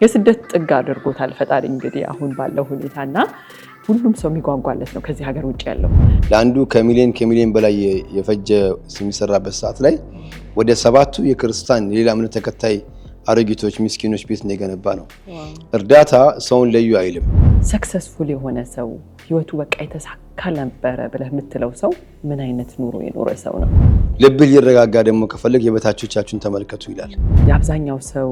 የስደት ጥግ አድርጎታል ፈጣሪ እንግዲህ አሁን ባለው ሁኔታና ሁሉም ሰው የሚጓጓለት ነው ከዚህ ሀገር ውጭ ያለው ለአንዱ ከሚሊዮን በላይ የፈጀ የሚሰራበት ሰዓት ላይ ወደ 7ቱ የክርስቲያን ሌላ እምነት ተከታይ አሮጊቶች ምስኪኖች ቤት ነው የገነባ ነው። እርዳታ ሰውን ለዩ አይልም። ሰክሰስፉል የሆነ ሰው ህይወቱ በቃ የተሳካ ነበር ብለህ የምትለው ሰው ምን አይነት ኑሮ የኖረ ሰው ነው? ልብህ ሊረጋጋ ደግሞ ከፈለግ የበታቾቻችሁን ተመልከቱ ይላል። የአብዛኛው ሰው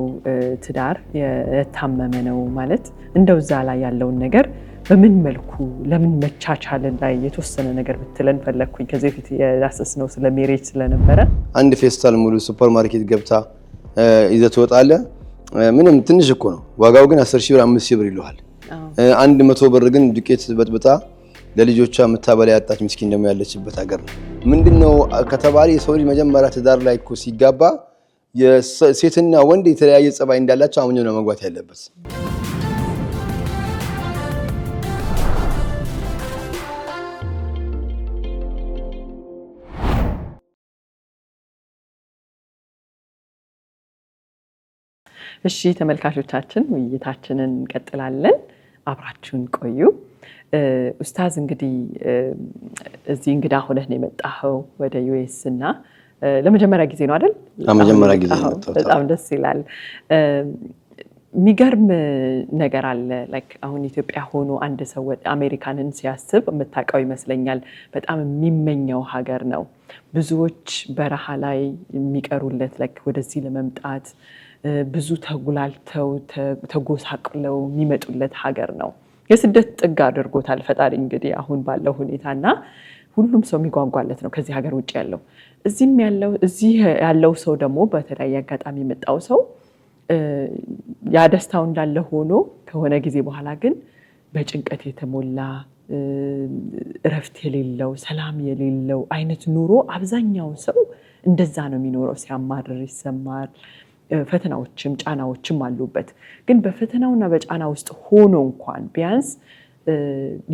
ትዳር የታመመ ነው ማለት እንደው እዛ ላይ ያለውን ነገር በምን መልኩ ለምን መቻቻልን ላይ የተወሰነ ነገር ብትለን ፈለግኩኝ። ከዚህ በፊት ያሰስነው ስለ ሜሬጅ ስለነበረ አንድ ፌስታል ሙሉ ሱፐርማርኬት ገብታ ይዘት ወጣለ ምንም ትንሽ እኮ ነው ዋጋው ግን 10 ሺህ ብር 5 ሺህ ብር ይሏል። 100 ብር ግን ዱቄት በጥብጣ ለልጆቿ መታበላ ያጣች ምስኪን ደግሞ ያለችበት ሀገር ነው። ምንድነው ከተባለ የሰው ልጅ መጀመሪያ ትዳር ላይ እኮ ሲጋባ የሴትና ወንድ የተለያየ ጸባይ እንዳላቸው አምኖ ነው መግባት ያለበት። እሺ ተመልካቾቻችን ውይይታችንን እንቀጥላለን። አብራችሁን ቆዩ። ኡስታዝ እንግዲህ እዚህ እንግዳ ሆነህ ነው የመጣኸው ወደ ዩኤስ እና ለመጀመሪያ ጊዜ ነው አይደል? ለመጀመሪያ ጊዜ ነው። በጣም ደስ ይላል። የሚገርም ነገር አለ። ላይክ አሁን ኢትዮጵያ ሆኖ አንድ ሰው አሜሪካንን ሲያስብ የምታውቀው ይመስለኛል። በጣም የሚመኘው ሀገር ነው። ብዙዎች በረሃ ላይ የሚቀሩለት ላይክ ወደዚህ ለመምጣት ብዙ ተጉላልተው ተጎሳቅለው የሚመጡለት ሀገር ነው። የስደት ጥግ አድርጎታል ፈጣሪ እንግዲህ አሁን ባለው ሁኔታና ሁሉም ሰው የሚጓጓለት ነው ከዚህ ሀገር ውጭ ያለው። እዚህ ያለው ሰው ደግሞ በተለያየ አጋጣሚ የመጣው ሰው ያ ደስታው እንዳለ ሆኖ ከሆነ ጊዜ በኋላ ግን በጭንቀት የተሞላ እረፍት የሌለው ሰላም የሌለው አይነት ኑሮ አብዛኛው ሰው እንደዛ ነው የሚኖረው። ሲያማርር ይሰማል። ፈተናዎችም ጫናዎችም አሉበት። ግን በፈተናውና በጫና ውስጥ ሆኖ እንኳን ቢያንስ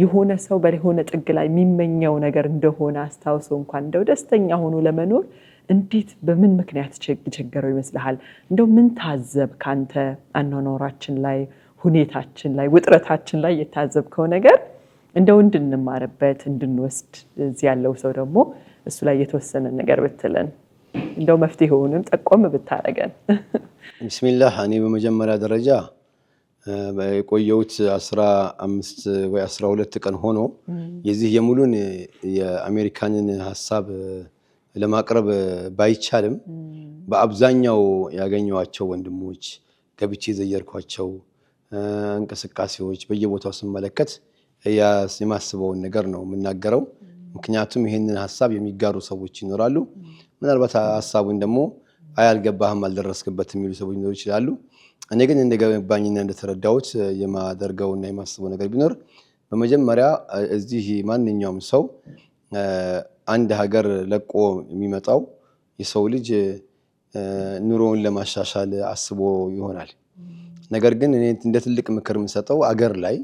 የሆነ ሰው በሆነ ጥግ ላይ የሚመኘው ነገር እንደሆነ አስታውሶ እንኳን እንደው ደስተኛ ሆኖ ለመኖር እንዴት በምን ምክንያት ቸገረው ይመስልሃል? እንደው ምን ታዘብ ካንተ አኗኗራችን ላይ ሁኔታችን ላይ ውጥረታችን ላይ የታዘብከው ነገር እንደው እንድንማርበት እንድንወስድ እዚህ ያለው ሰው ደግሞ እሱ ላይ የተወሰነ ነገር ብትለን እንደው መፍትሄውንም ጠቆም ብታረገን። ቢስሚላህ እኔ በመጀመሪያ ደረጃ የቆየሁት 15 ወይ 12 ቀን ሆኖ የዚህ የሙሉን የአሜሪካንን ሐሳብ ለማቅረብ ባይቻልም በአብዛኛው ያገኘዋቸው ወንድሞች ገብቼ ዘየርኳቸው እንቅስቃሴዎች በየቦታው ስመለከት የማስበውን ነገር ነው የምናገረው። ምክንያቱም ይሄንን ሐሳብ የሚጋሩ ሰዎች ይኖራሉ። ምናልባት ሐሳቡን ደግሞ አያልገባህም አልደረስክበት የሚሉ ሰዎች ሊኖሩ ይችላሉ። እኔ ግን እንደገባኝና እንደተረዳሁት የማደርገውና የማስበው ነገር ቢኖር በመጀመሪያ እዚህ ማንኛውም ሰው አንድ ሀገር ለቆ የሚመጣው የሰው ልጅ ኑሮውን ለማሻሻል አስቦ ይሆናል። ነገር ግን እኔ እንደ ትልቅ ምክር የምሰጠው አገር ላይ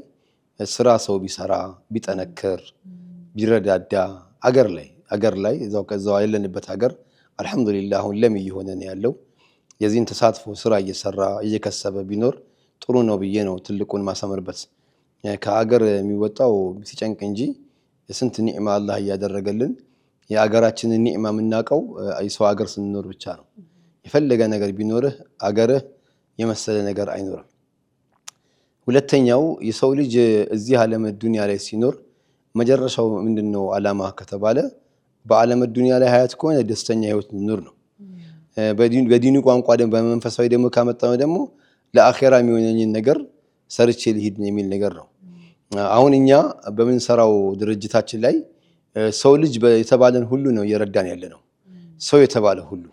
ስራ ሰው ቢሰራ ቢጠነክር ቢረዳዳ አገር ላይ እዛው ያለንበት ሀገር አልহামዱሊላህ አሁን ለም እየሆነ ነው ያለው። የዚህን ተሳትፎ ስራ እየሰራ እየከሰበ ቢኖር ጥሩ ነው ብዬ ነው ትልቁን ማሰመርበት። ከሀገር የሚወጣው ሲጨንቅ እንጂ የስንት ኒዕማ አላህ ያደረገልን የሀገራችንን ኒዕማ የምናውቀው የሰው ሀገር ስንኖር ብቻ ነው። የፈለገ ነገር ቢኖርህ አገርህ የመሰለ ነገር አይኖርም። ሁለተኛው የሰው ልጅ እዚህ ዓለም ዱንያ ላይ ሲኖር መጨረሻው ምንድነው ዓላማ ከተባለ በዓለም ዱንያ ላይ ሀያት ከሆነ ደስተኛ ህይወት ኑር ነው። በዲኑ ቋንቋ ደግሞ በመንፈሳዊ ደግሞ ካመጣው ደግሞ ለአኺራ የሚሆነኝን ነገር ሰርቼ ልሂድ የሚል ነገር ነው። አሁን እኛ በምንሰራው ድርጅታችን ላይ ሰው ልጅ የተባለን ሁሉ ነው እየረዳን ያለነው። ሰው የተባለ ሁሉ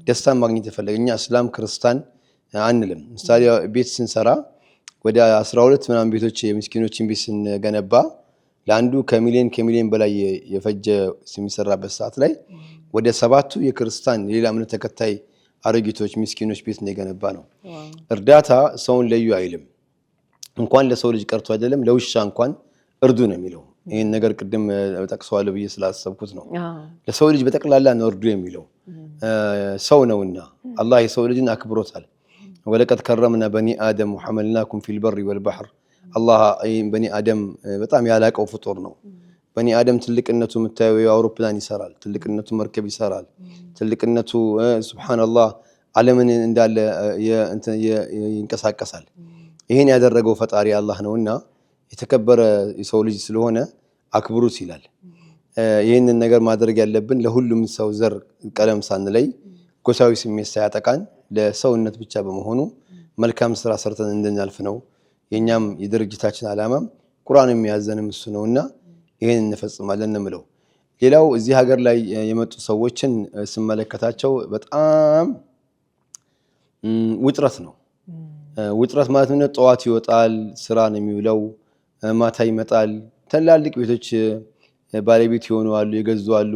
ደስታን ማግኘት የፈለገኛ እስላም ክርስቲያን አንልም። ምሳሌ ቤት ስንሰራ ወደ 12 ምናምን ቤቶች የምስኪኖችን ቤት ስንገነባ ለአንዱ ከሚሊዮን በላይ የፈጀ የሚሰራበት ሰዓት ላይ ወደ 7ቱ የክርስቲያን ሌላ እምነት ተከታይ አሮጊቶች ምስኪኖች ቤት ነው የገነባ ነው። እርዳታ ሰውን ለዩ አይልም። እንኳን ለሰው ልጅ ቀርቶ አይደለም ለውሻ እንኳን እርዱ ነው የሚለው። ይሄን ነገር ቅድም ተጠቅሷል ብዬ ስላሰብኩት ነው። ለሰው ልጅ በጠቅላላ ነው እርዱ የሚለው። ሰው ነውና አላህ የሰው ልጅን አክብሮታል። ወለቀድ ከረምና በኒ አደም ወሐመልናኩም ፊል በሪ ወልበሕር አላህ በኒ አደም በጣም ያላቀው ፍጡር ነው። በኒ አደም ትልቅነቱ የምታየው የአውሮፕላን ይሰራል፣ ትልቅነቱ መርከብ ይሰራል፣ ትልቅነቱ ሱብሃንአላህ ዓለምን እንዳለ ይንቀሳቀሳል። ይሄን ያደረገው ፈጣሪ አላህ ነውና የተከበረ የሰው ልጅ ስለሆነ አክብሩት ይላል። ይህንን ነገር ማድረግ ያለብን ለሁሉም ሰው ዘር ቀለም ሳንለይ ጎሳዊ ስሜት ሳያጠቃን ለሰውነት ብቻ በመሆኑ መልካም ስራ ሰርተን እንድናልፍ ነው። የኛም የድርጅታችን ዓላማም ቁርአን የሚያዘንም እሱ ነውና ይሄን እንፈጽማለን እንምለው። ሌላው እዚህ ሀገር ላይ የመጡ ሰዎችን ስመለከታቸው በጣም ውጥረት ነው። ውጥረት ማለት ነው ጠዋት ይወጣል ስራ ነው የሚውለው፣ ማታ ይመጣል። ትላልቅ ቤቶች ባለቤት ይሆኑ አሉ፣ የገዙ አሉ።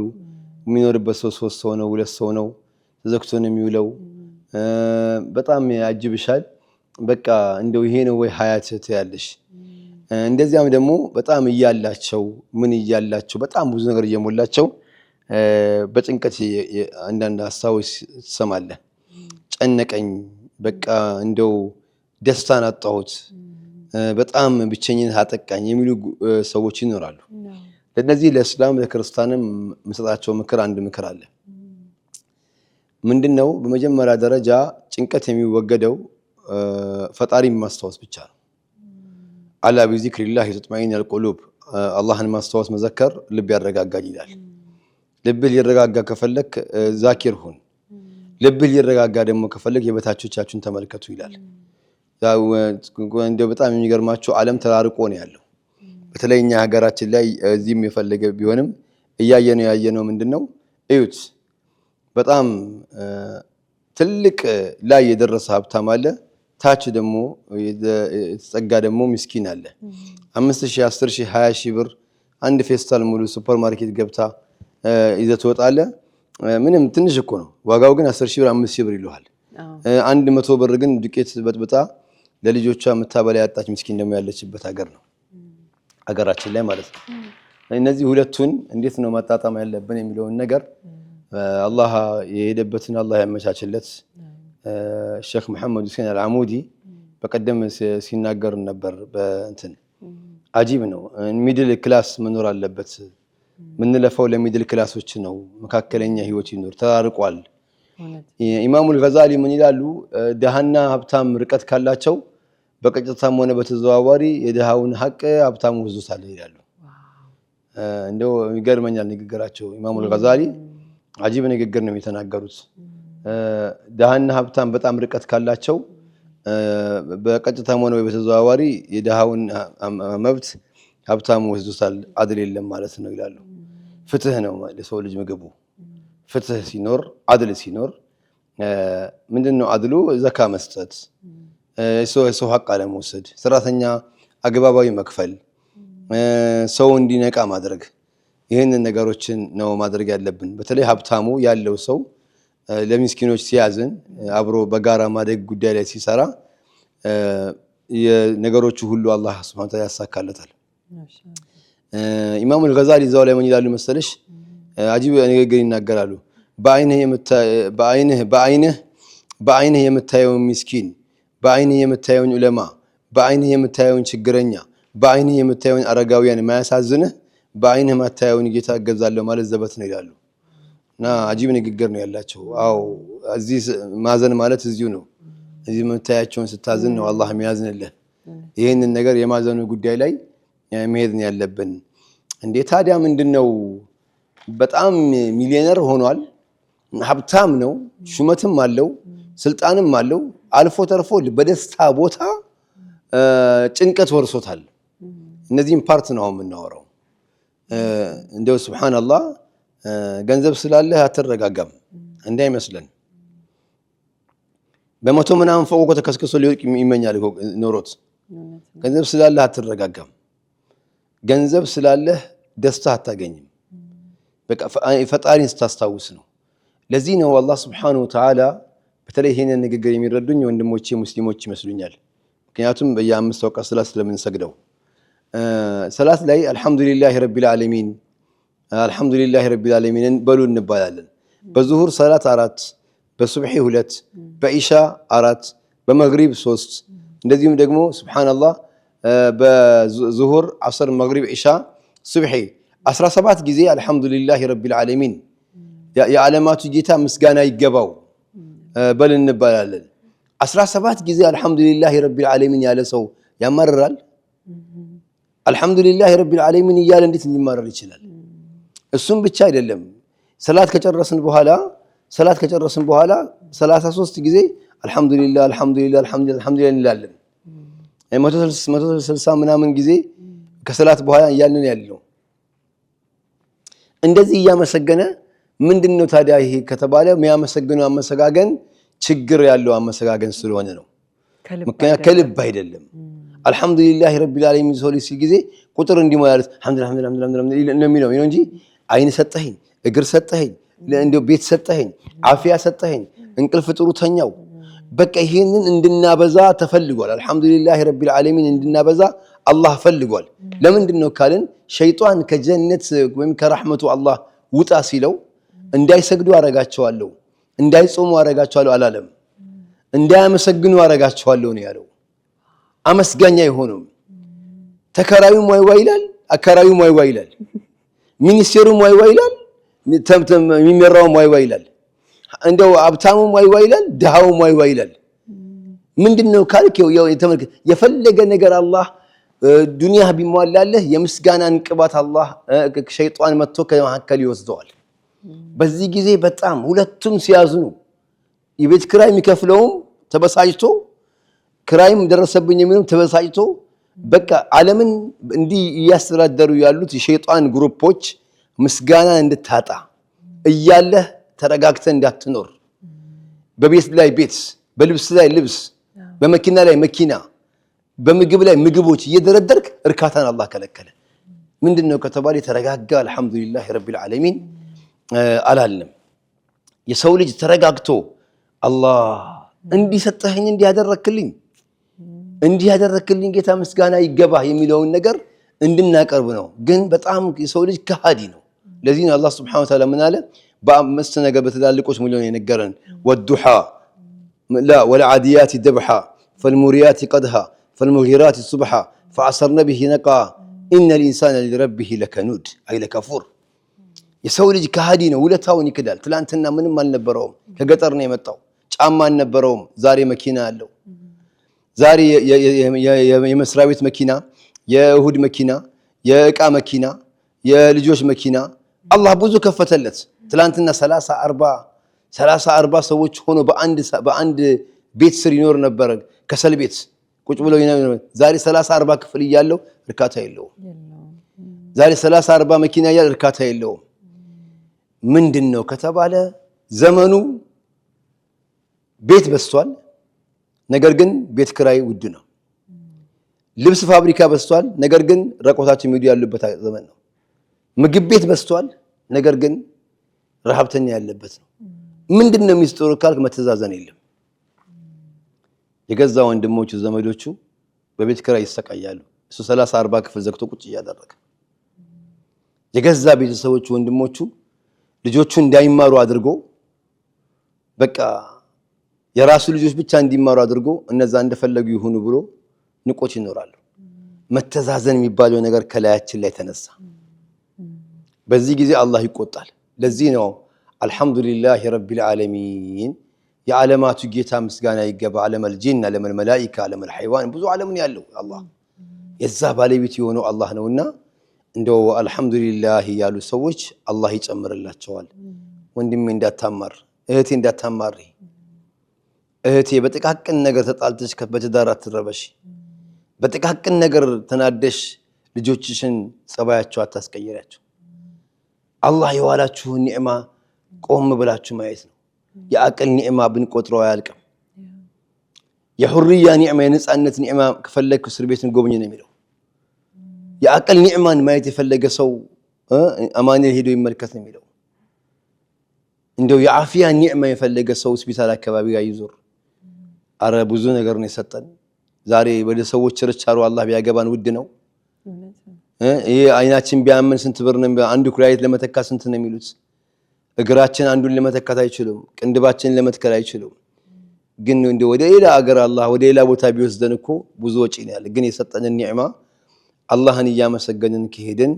የሚኖርበት ሰው 3 ሰው ነው 2 ሰው ነው፣ ተዘግቶ ነው የሚውለው። በጣም ያጅብሻል። በቃ እንደው ይሄ ነው ወይ ሀያት ያለሽ። እንደዚያም ደግሞ በጣም እያላቸው ምን እያላቸው በጣም ብዙ ነገር እየሞላቸው በጭንቀት አንዳንድ ሀሳቦች ትሰማለህ። ጨነቀኝ፣ በቃ እንደው ደስታን አጣሁት፣ በጣም ብቸኝነት አጠቃኝ የሚሉ ሰዎች ይኖራሉ። ለነዚህ ለእስላም ለክርስቲያንም የምሰጣቸው ምክር አንድ ምክር አለ። ምንድነው? በመጀመሪያ ደረጃ ጭንቀት የሚወገደው ፈጣሪ ማስታወስ ብቻ ነው። አላ ቢዚክሪላህ ተጥመኢኑል ቁሉብ፣ አላህን ማስታወስ መዘከር ልብ ያረጋጋል ይላል። ልብህ ሊረጋጋ ከፈለክ ዛኪር ሁን። ልብህ ሊረጋጋ ደግሞ ከፈለክ የበታቾቻችሁን ተመልከቱ ይላል። ያው እንደው በጣም የሚገርማችሁ ዓለም ተራርቆ ነው ያለው። በተለይ እኛ ሀገራችን ላይ እዚህም የፈለገ ቢሆንም ያየነው ምንድነው? እዩት። በጣም ትልቅ ላይ የደረሰ ሀብታም አለ፣ ታች ደግሞ የተጸጋ ደግሞ ምስኪን አለ። 5000፣ 10000፣ 20000 ብር አንድ ፌስታል ሙሉ ሱፐርማርኬት ገብታ ይዘህ ትወጣለህ። ምንም ትንሽ እኮ ነው ዋጋው፣ ግን 10000 ብር 5000 ብር ይለዋል። 100 ብር ግን ዱቄት በጥብጣ ለልጆቿ የምታበላ ያጣች ምስኪን ደግሞ ያለችበት ሀገር ነው ሀገራችን ላይ ማለት ነው። እነዚህ ሁለቱን እንዴት ነው ማጣጣም ያለብን የሚለውን ነገር አላህ የሄደበትን አላህ ያመቻችለት። ሼክ መሐመድ ሁሴን አልዓሙዲ በቀደም ሲናገር ነበር። በእንትን አጂብ ነው። ሚድል ክላስ መኖር አለበት። ምንለፈው ለሚድል ክላሶች ነው። መካከለኛ ህይወት ይኖር። ተራርቋል። ኢማሙል ገዛሊ ምን ይላሉ? ደሃና ሀብታም ርቀት ካላቸው በቀጥታም ሆነ በተዘዋዋሪ የደሃውን ሀቅ ሀብታሙ ወስዶታል ይላሉ። እንደው ይገርመኛል ንግግራቸው። ኢማሙል ገዛሊ አጂብ ንግግር ነው የተናገሩት። ደሃና ሀብታም በጣም ርቀት ካላቸው በቀጥታም ሆነ በተዘዋዋሪ የደሃውን መብት ሀብታሙ ወስዶታል፣ አድል የለም ማለት ነው ይላሉ። ፍትህ ነው ለሰው ልጅ ምግቡ። ፍትህ ሲኖር አድል ሲኖር ምንድነው አድሉ? ዘካ መስጠት፣ የሰው ሀቅ አለመውሰድ፣ ሰራተኛ አግባባዊ መክፈል፣ ሰው እንዲነቃ ማድረግ። ይህንን ነገሮችን ነው ማድረግ ያለብን። በተለይ ሀብታሙ ያለው ሰው ለሚስኪኖች ሲያዝን አብሮ በጋራ ማደግ ጉዳይ ላይ ሲሰራ የነገሮቹ ሁሉ አላህ ሱብሓነሁ ወተዓላ ያሳካለታል። ኢማሙል ገዛሊ እዛው ላይ ምን ይላሉ መሰለሽ? አጂብ ንግግር ይናገራሉ። በአይንህ የምታየውን ሚስኪን፣ በአይንህ የምታየውን ዑለማ፣ በአይንህ የምታየውን ችግረኛ፣ በአይንህ የምታየውን አረጋውያን ማያሳዝንህ በአይንህ ማታየውን ጌታ እገዛለሁ ማለት ዘበት ነው ይላሉ። እና አጂብ ንግግር ነው ያላቸው። አዎ እዚህ ማዘን ማለት እዚሁ ነው። እዚህ የምታያቸውን ስታዝን ነው አላህ የሚያዝንልህ። ይህንን ነገር የማዘኑ ጉዳይ ላይ መሄድ ነው ያለብን። እንዴ ታዲያ ምንድነው? በጣም ሚሊዮነር ሆኗል፣ ሀብታም ነው፣ ሹመትም አለው፣ ስልጣንም አለው። አልፎ ተርፎ በደስታ ቦታ ጭንቀት ወርሶታል። እነዚህም ፓርት ነው የምናወራው። እንደው ሱብሃንአላህ ገንዘብ ስላለህ አትረጋጋም እንዳይመስለን። በመቶ ምናምን ፎቅ ተከስክሶ ሊወድቅ ይመኛል ኖሮት። ገንዘብ ስላለህ አትረጋጋም። ገንዘብ ስላለህ ደስታ አታገኝም። በቃ ፈጣሪን ስታስታውስ ነው። ለዚህ ነው አላህ ሱብሓነሁ ወተዓላ በተለይ ይሄንን ንግግር የሚረዱኝ ወንድሞቼ ሙስሊሞች ይመስሉኛል። ምክንያቱም በየ5 ወቅት ሰላት ስለምንሰግደው ሰላት ላይ አልሐምዱሊላሂ ረቢል ዓለሚን አልሐምዱሊላሂ ረቢል ዓለሚን በሉ እንባላለን። በዙሁር ሰላት 4፣ በሱብሒ 2፣ በኢሻ 4፣ በመግሪብ 3 እንደዚሁም ደግሞ ሱብሃንአላህ በዙሁር ዓስር መግሪብ ኢሻ ሱብሂ 17 ጊዜ አልহামዱሊላሂ ረቢል ዓለሚን የዓለማቱ ጌታ ምስጋና ይገባው በል እንባላለን 17 ጊዜ አልহামዱሊላሂ ረቢል ዓለሚን ያለ ሰው ያማርራል አልহামዱሊላሂ ረቢል ዓለሚን እያለ እንዴት ሊማረር ይችላል እሱም ብቻ አይደለም ሰላት ከጨረስን በኋላ 33 ጊዜ አልহামዱሊላህ አልহামዱሊላህ አልহামዱሊላህ አልহামዱሊላህ እንላለን 160 ምናምን ጊዜ ከሰላት በኋላ እያልን ያለው እንደዚህ እያመሰገነ ምንድነው ታዲያ ይሄ ከተባለ የሚያመሰግነው አመሰጋገን ችግር ያለው አመሰጋገን ስለሆነ ነው ምክንያቱም ከልብ አይደለም አልহামዱሊላሂ ረቢል ዓለሚን ሶሊሲ ጊዜ ቁጥር እንዲሞላለት አልহামዱሊላህ ነው እንጂ አይን ሰጠኸኝ እግር ሰጠኸኝ ለእንዲው ቤት ሰጠኸኝ አፊያ ሰጠኸኝ እንቅልፍ ጥሩ ተኛው በቃ ይሄንን እንድናበዛ ተፈልጓል አልহামዱሊላሂ ረቢል ዓለሚን እንድናበዛ አላህ ፈልጓል ለምንድነው ካልን ሸይጣን ከጀነት ወይም ከረህመቱ አላህ ውጣ ሲለው እንዳይሰግዱ አረጋቸዋለሁ እንዳይጾሙ አረጋቸዋለሁ አላለም እንዳያመሰግኑ አረጋቸዋለሁ ነው ያለው አመስጋኛ ይሆኑም ተከራዩ ማይዋ ይላል አከራዩ ማይዋ ይላል ሚኒስቴሩ ማይዋ ይላል ተምተም የሚመራው ማይዋ ይላል እንደው አብታሙ ማይዋ ይላል ደሃው ማይዋ ይላል ምንድነው ካልከው የተመልከ የፈለገ ነገር አላህ ዱንያ ቢሟላለህ የምስጋናን ቅባት አላህ ሸይጣን መጥቶ ከመሐከል ይወስደዋል በዚህ ጊዜ በጣም ሁለቱም ሲያዝኑ የቤት ክራይ የሚከፍለውም ተበሳጭቶ ክራይም ደረሰብኝ የሚሉም ተበሳጭቶ በቃ ዓለምን እንዲህ ያስተዳደሩ ያሉት የሸይጣን ግሩፖች ምስጋና እንድታጣ እያለህ ተረጋግተህ እንዳትኖር በቤት ላይ ቤት በልብስ ላይ ልብስ በመኪና ላይ መኪና በምግብ ላይ ምግቦች እየደረደርክ እርካታን አላህ ከለከለ ምንድነው ከተባለ ተረጋጋ አልহামዱሊላሂ ረቢል ዓለሚን አላለም የሰው ልጅ ተረጋግቶ አላህ እንዲሰጠኸኝ እንዲያደረክልኝ ጌታ ምስጋና ይገባህ የሚለውን ነገር እንድናቀርብ ነው ግን በጣም የሰው ልጅ ከሃዲ ነው ለዚህ ነው አላህ Subhanahu Wa Ta'ala ምን አለ በአምስት ነገር በተላልቆች ሙሉ ነው የነገረን ወዱሃ لا والعاديات دبحا فالموريات قدها فالمغيرات الصبحا فعصرن به نقا إن الإنسان لربه لكنود أي لكفور የሰው ልጅ ከሃዲ ነው ውለታውን ይክዳል ትላንትና ምንም አልነበረውም ከገጠር ነው የመጣው ጫማ አልነበረውም ዛሬ መኪና አለው ዛሬ የመስሪያ ቤት መኪና የእሁድ መኪና የእቃ መኪና የልጆች መኪና አላህ ብዙ ከፈተለት ትላንትና 30 40 ሰዎች ሆኖ በአንድ ቤት ስር ይኖር ነበር ከሰል ቤት ቁጭ ብለው ይኖር ዛሬ 30 40 ክፍል ይያለው እርካታ የለውም ዛሬ 30 40 መኪና ይያል እርካታ የለውም ምንድነው ከተባለ ዘመኑ ቤት በስቷል ነገር ግን ቤት ክራይ ውድ ነው ልብስ ፋብሪካ በስቷል ነገር ግን ረቆታችን ሚዱ ያሉበት ዘመን ነው ምግብ ቤት በስቷል ነገር ግን ረሃብተኛ ያለበት ነው ምንድነው ሚስጥሩ ካልክ መተዛዘን የለም የገዛ ወንድሞቹ ዘመዶቹ በቤት ክራይ ይሰቃያሉ እሱ 30 40 ክፍል ዘግቶ ቁጭ ያደረገ የገዛ ቤተሰቦቹ ወንድሞቹ ልጆቹ እንዳይማሩ አድርጎ በቃ የራሱ ልጆች ብቻ እንዲማሩ አድርጎ እነዛ እንደፈለጉ ይሁኑ ብሎ ንቆች ይኖራሉ መተዛዘን የሚባለው ነገር ከላያችን ላይ ተነሳ በዚህ ጊዜ አላህ ይቆጣል ለዚህ ነው አልহামዱሊላሂ ረቢል ዓለሚን የዓለማቱ ጌታ ምስጋና ይገባ ዓለመል ጂን ዓለመል መላኢካ ዓለመል ሐይዋን ብዙ ዓለምን ያለው አላህ የዛ ባለቤት የሆነው አላህ ነውና እንደው አልহামዱሊላሂ ያሉ ሰዎች አላህ ይጨምርላቸዋል ወንድሜ እንዳታማር እህቴ እንዳታማር እህቴ በጥቃቅን ነገር ተጣልተሽ በትዳር አትረበሽ በጥቃቅን ነገር ተናደሽ ልጆችሽን ጸባያቸው አታስቀየራቸው አላህ የዋላችሁን ኒዕማ ቆም ብላችሁ ማየት ነው የአቅል ኒዕማ ብንቆጥረው አያልቅም የሁርያ ኒዕማ የነጻነት ኒዕማ ከፈለክ እስር ቤትን ጎብኝ ነው የሚለው የአቅል ኒዕማን ማየት የፈለገ ሰው አማኑኤል ሄዶ ይመልከት ነው የሚለው እንደው የአፊያ ኒዕማ የፈለገ ሰው ሆስፒታል አካባቢ ጋር ይዞር አረ ብዙ ነገር ነው የሰጠን ዛሬ ወደ ሰዎች ርቻሩ አላህ ቢያገባን ውድ ነው ይሄ አይናችን ቢያመን ስንት ብር ነው አንዱ ኩላሊት ለመተካ ስንት ነው የሚሉት እግራችን አንዱን ለመተካት አይችሉም ቅንድባችን ለመትከል አይችሉም ግን እንደ ወደ ሌላ አገር አላህ ወደ ሌላ ቦታ ቢወስደን እኮ ብዙ ወጪ ነው ያለ። ግን የሰጠንን ኒዕማ አላህን እያመሰገንን ከሄድን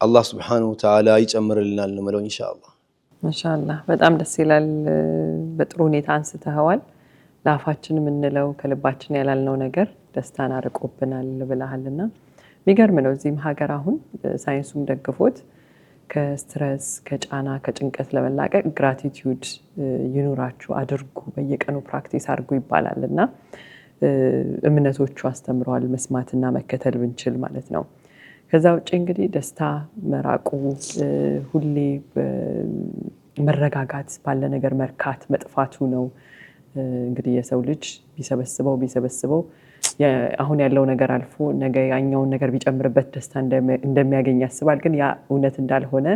አላህ ሱብሓነሁ ወተዓላ ይጨምርልናል ነው ማለት ኢንሻአላህ። ማሻአላህ በጣም ደስ ይላል። በጥሩ ሁኔታ አንስተኸዋል። ለአፋችን የምንለው ከልባችን ያላልነው ነገር ደስታን አርቆብናል ብለሃልና የሚገርም ነው። እዚህም ሀገር አሁን ሳይንሱም ደግፎት ከስትረስ ከጫና ከጭንቀት ለመላቀቅ ግራቲቲዩድ ይኑራችሁ አድርጉ፣ በየቀኑ ፕራክቲስ አድርጉ ይባላልና እምነቶቹ አስተምረዋል መስማትና መከተል ብንችል ማለት ነው። ከዛ ውጭ እንግዲህ ደስታ መራቁ ሁሌ መረጋጋት ባለ ነገር መርካት መጥፋቱ ነው። እንግዲህ የሰው ልጅ ቢሰበስበው አሁን ያለው ነገር አልፎ ነገ ያኛውን ነገር ቢጨምርበት ደስታ እንደሚያገኝ ያስባል። ግን ያ እውነት እንዳልሆነ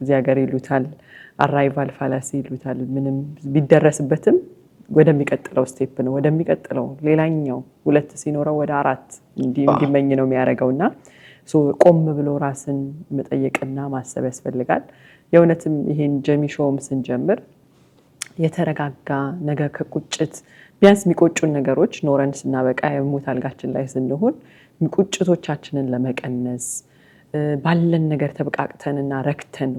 እዚህ ሀገር ይሉታል አራይቫል ፋላሲ ይሉታል። ምንም ቢደረስበትም ወደሚቀጥለው ስቴፕ ነው ወደሚቀጥለው ሌላኛው 2 ሲኖረው ወደ 4 እንዲመኝ ነው የሚያደርገውና ቆም ብሎ ራስን መጠየቅና ማሰብ ያስፈልጋል። የእውነትም ይሄን ጀሚሾም ስንጀምር የተረጋጋ ነገር ከቁጭት ቢያንስ የሚቆጩን ነገሮች ኖረን ስናበቃ የሞት አልጋችን ላይ ስንሆን ቁጭቶቻችንን ለመቀነስ ባለን ነገር ተበቃቅተንና ረክተን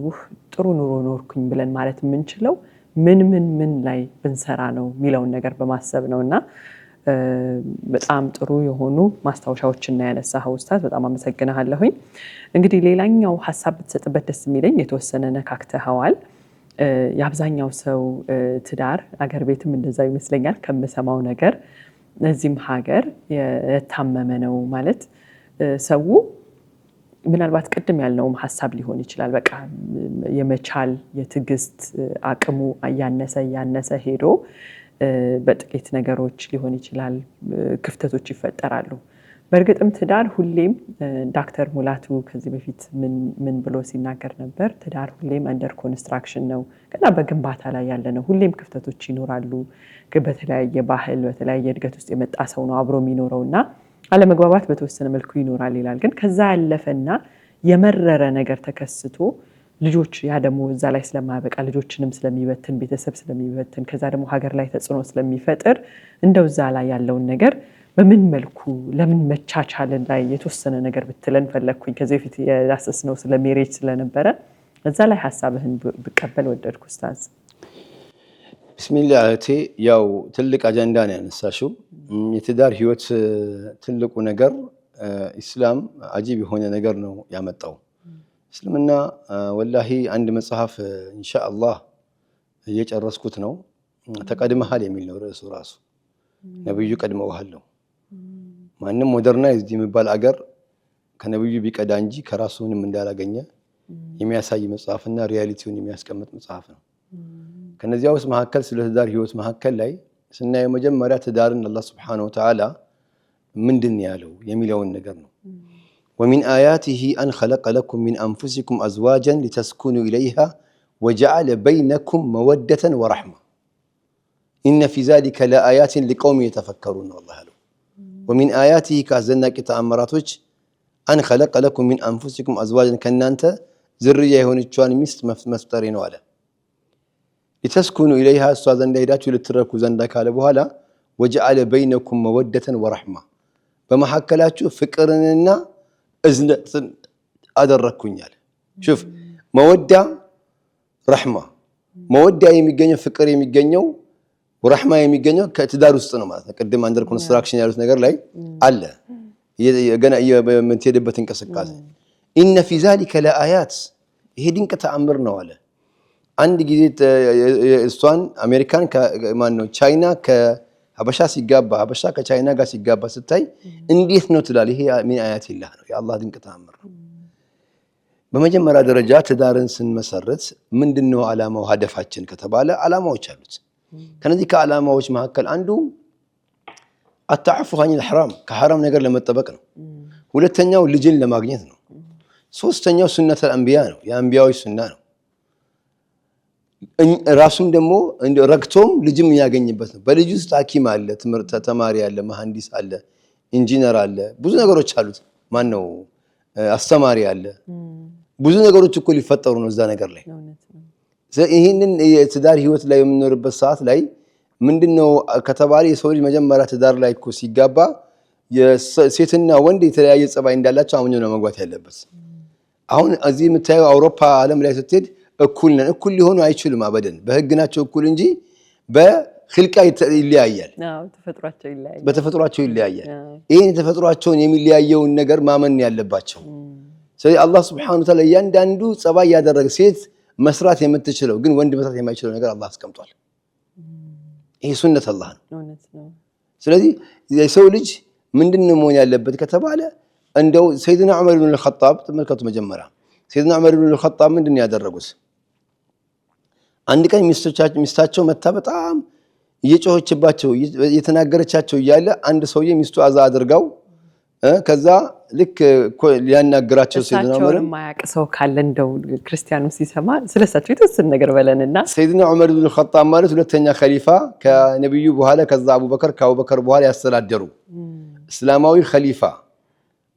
ጥሩ ኑሮ ኖርኩኝ ብለን ማለት የምንችለው ምን ላይ ብንሰራ ነው የሚለውን ነገር በማሰብ ነውና በጣም ጥሩ የሆኑ ማስታወሻዎችን ያነሳኸው ኡስታዝ በጣም አመሰግናለሁኝ። እንግዲህ ሌላኛው ሐሳብ ብትሰጥበት ደስ የሚለኝ የተወሰነ ነካክተኸዋል። የአብዛኛው ሰው ትዳር አገር ቤትም እንደዛው ይመስለኛል ከምሰማው ነገር እዚህም ሀገር የታመመ ነው ማለት ሰው ምናልባት ቅድም ያልነውም ሐሳብ ሊሆን ይችላል። በቃ የመቻል የትዕግስት አቅሙ ያነሰ ሄዶ በጥቂት ነገሮች ሊሆን ይችላል ክፍተቶች ይፈጠራሉ። በእርግጥም ትዳር ሁሌም ዶክተር ሙላቱ ከዚህ በፊት ምን ብሎ ሲናገር ነበር? ትዳር ሁሌም አንደር ኮንስትራክሽን ነው፣ ገና በግንባታ ላይ ያለ ነው። ሁሌም ክፍተቶች ይኖራሉ። በተለያየ ባህል በተለያየ እድገት ውስጥ የመጣ ሰው ነው አብሮ የሚኖረውና አለመግባባት በተወሰነ መልኩ ይኖራል ይላል። ግን ከዛ ያለፈና የመረረ ነገር ተከስቶ ልጆች ያ ደግሞ እዛ ላይ ስለማያበቃ ልጆችንም ስለሚበትን ቤተሰብ ስለሚበትን ከዛ ደግሞ ሀገር ላይ ተጽዕኖ ስለሚፈጥር እንደው እዛ ላይ ያለውን ነገር በምን መልኩ ለምን መቻቻልን ላይ የተወሰነ ነገር ብትለን ፈለግኩኝ። ከዚህ በፊት ያሰስነው ስለ ሜሬጅ ስለነበረ እዛ ላይ ሐሳብህን ብቀበል ወደድኩ ኡስታዝ። ቢስሚላህ እህቴ፣ ያው ትልቅ አጀንዳ ነው ያነሳሽው። የትዳር ህይወት ትልቁ ነገር ኢስላም አጂብ የሆነ ነገር ነው ያመጣው። እስልምና ወላሂ አንድ መጽሐፍ ኢንሻአላህ እየጨረስኩት ነው። ተቀድመሃል የሚል ነው ርዕሱ ራሱ። ነብዩ ቀድመውሃል ነው። ማንም ሞደርናይዝድ የሚባል አገር ከነብዩ ቢቀዳ እንጂ ከራሱንም እንዳላገኘ የሚያሳይ መጽሐፍና ሪያሊቲውን የሚያስቀምጥ መጽሐፍ ነው። ከነዚያ ውስጥ መካከል ስለ ትዳር ህይወት መካከል ላይ ስናየው መጀመሪያ ትዳርን አላህ ሱብሓነሁ ወተዓላ ምንድን ያለው የሚለውን ነገር ነው። ومن آياته أن خلق لكم من أنفسكم أزواجا لتسكنوا إليها وجعل بينكم مودة ورحمة إن في ذلك لآيات لقوم يتفكرون والله له. ومن آياته كأزلنا كتأمراتك أن خلق لكم من أنفسكم أزواجا كنانت ذرية هون الشوان مفترين ولا لتسكنوا إليها استاذن ليدات لتركوا زندك على بهلا وجعل بينكم مودة ورحمة بمحكلاتو فكرنا እዝነት አደረኩኛል። شوف መወዳ ረህማ መወዳ የሚገኘው ፍቅር የሚገኘው ወራህማ የሚገኘው ከትዳር ውስጥ ነው ማለት ነው። ቅድም አንደር ኮንስትራክሽን ያሉት ነገር ላይ አለ ገና የምትሄድበት እንቅስቃሴ ኢነ ፊ ዛሊከ ለአያት ይሄ ድንቅ ተአምር ነው አለ። አንድ ጊዜ እሷን አሜሪካን ከማን ነው ቻይና ሀበሻ ሲጋባ ሀበሻ ከቻይና ጋር ሲጋባ ስታይ እንዴት ነው ትላል። ይሄ ምን አያት ይላል ነው የአላህ ድንቅ ተአምር ነው። በመጀመሪያ ደረጃ ትዳርን ስንመሰርት ምንድነው ዓላማው ሀደፋችን ከተባለ ዓላማዎች አሉት። ከነዚህ ከዓላማዎች መካከል አንዱ አተዓፉ አኒል ሐራም ከሐራም ነገር ለመጠበቅ ነው። ሁለተኛው ልጅን ለማግኘት ነው። ሶስተኛው ሱነተል አንቢያ ነው፣ የአንቢያዎች ሱና ነው። ራሱን ደግሞ ረክቶም ልጅም ያገኝበት ነው። በልጅ ውስጥ ሐኪም አለ፣ ትምህርት ተማሪ አለ፣ መሐንዲስ አለ፣ ኢንጂነር አለ፣ ብዙ ነገሮች አሉት። ማን ነው አስተማሪ አለ። ብዙ ነገሮች እኮ ሊፈጠሩ ነው እዛ ነገር ላይ። ይሄንን የትዳር ህይወት ላይ የምንኖርበት ሰዓት ላይ ምንድነው ከተባለ የሰው ልጅ መጀመሪያ ትዳር ላይ እኮ ሲጋባ የሴትና ወንድ የተለያየ ጸባይ እንዳላቸው አምኖ ነው መግባት ያለበት። አሁን እዚህ የምታየው አውሮፓ ዓለም ላይ ስትሄድ እኩል ነን፣ እኩል ሊሆኑ አይችሉም አበደን። በህግ ናቸው እኩል እንጂ በኽልቃ ይለያያል፣ በተፈጥሯቸው ይለያያል። ይሄን የተፈጥሯቸውን የሚለያየውን ነገር ማመን ያለባቸው። ስለዚህ አላህ Subhanahu Wa Ta'ala እያንዳንዱ ጸባይ ያደረገ ሴት መስራት የምትችለው ግን ወንድ መስራት የማይችለው ነገር አላህ አስቀምጧል። ይሄ ሱነት አላህ ነው። ስለዚህ የሰው ልጅ ምንድነው መሆን ያለበት ከተባለ እንደው ሰይድና ዑመር ኢብኑ አልኸጣብ ተመልከቱ። መጀመሪያ ሰይድና ዑመር ኢብኑ አልኸጣብ ምንድነው ያደረጉት? አንድ ቀን ሚስታቸው መታ በጣም እየጮኸችባቸው እየተናገረቻቸው እያለ አንድ ሰውዬ ሚስቱ አዛ አድርጋው ከዛ ልክ ሊያናግራቸው ሰይድና ዑመር ማያቅ ሰው ካለ እንደው ክርስቲያኑ ሲሰማ ስለሳቸው የተወሰነ ነገር በለንና ሰይድና ዑመር ኢብኑ አልኸጣብ ማለት ሁለተኛ ኸሊፋ ከነብዩ በኋላ ከዛ ከአቡበከር በኋላ ያስተዳደሩ እስላማዊ ኸሊፋ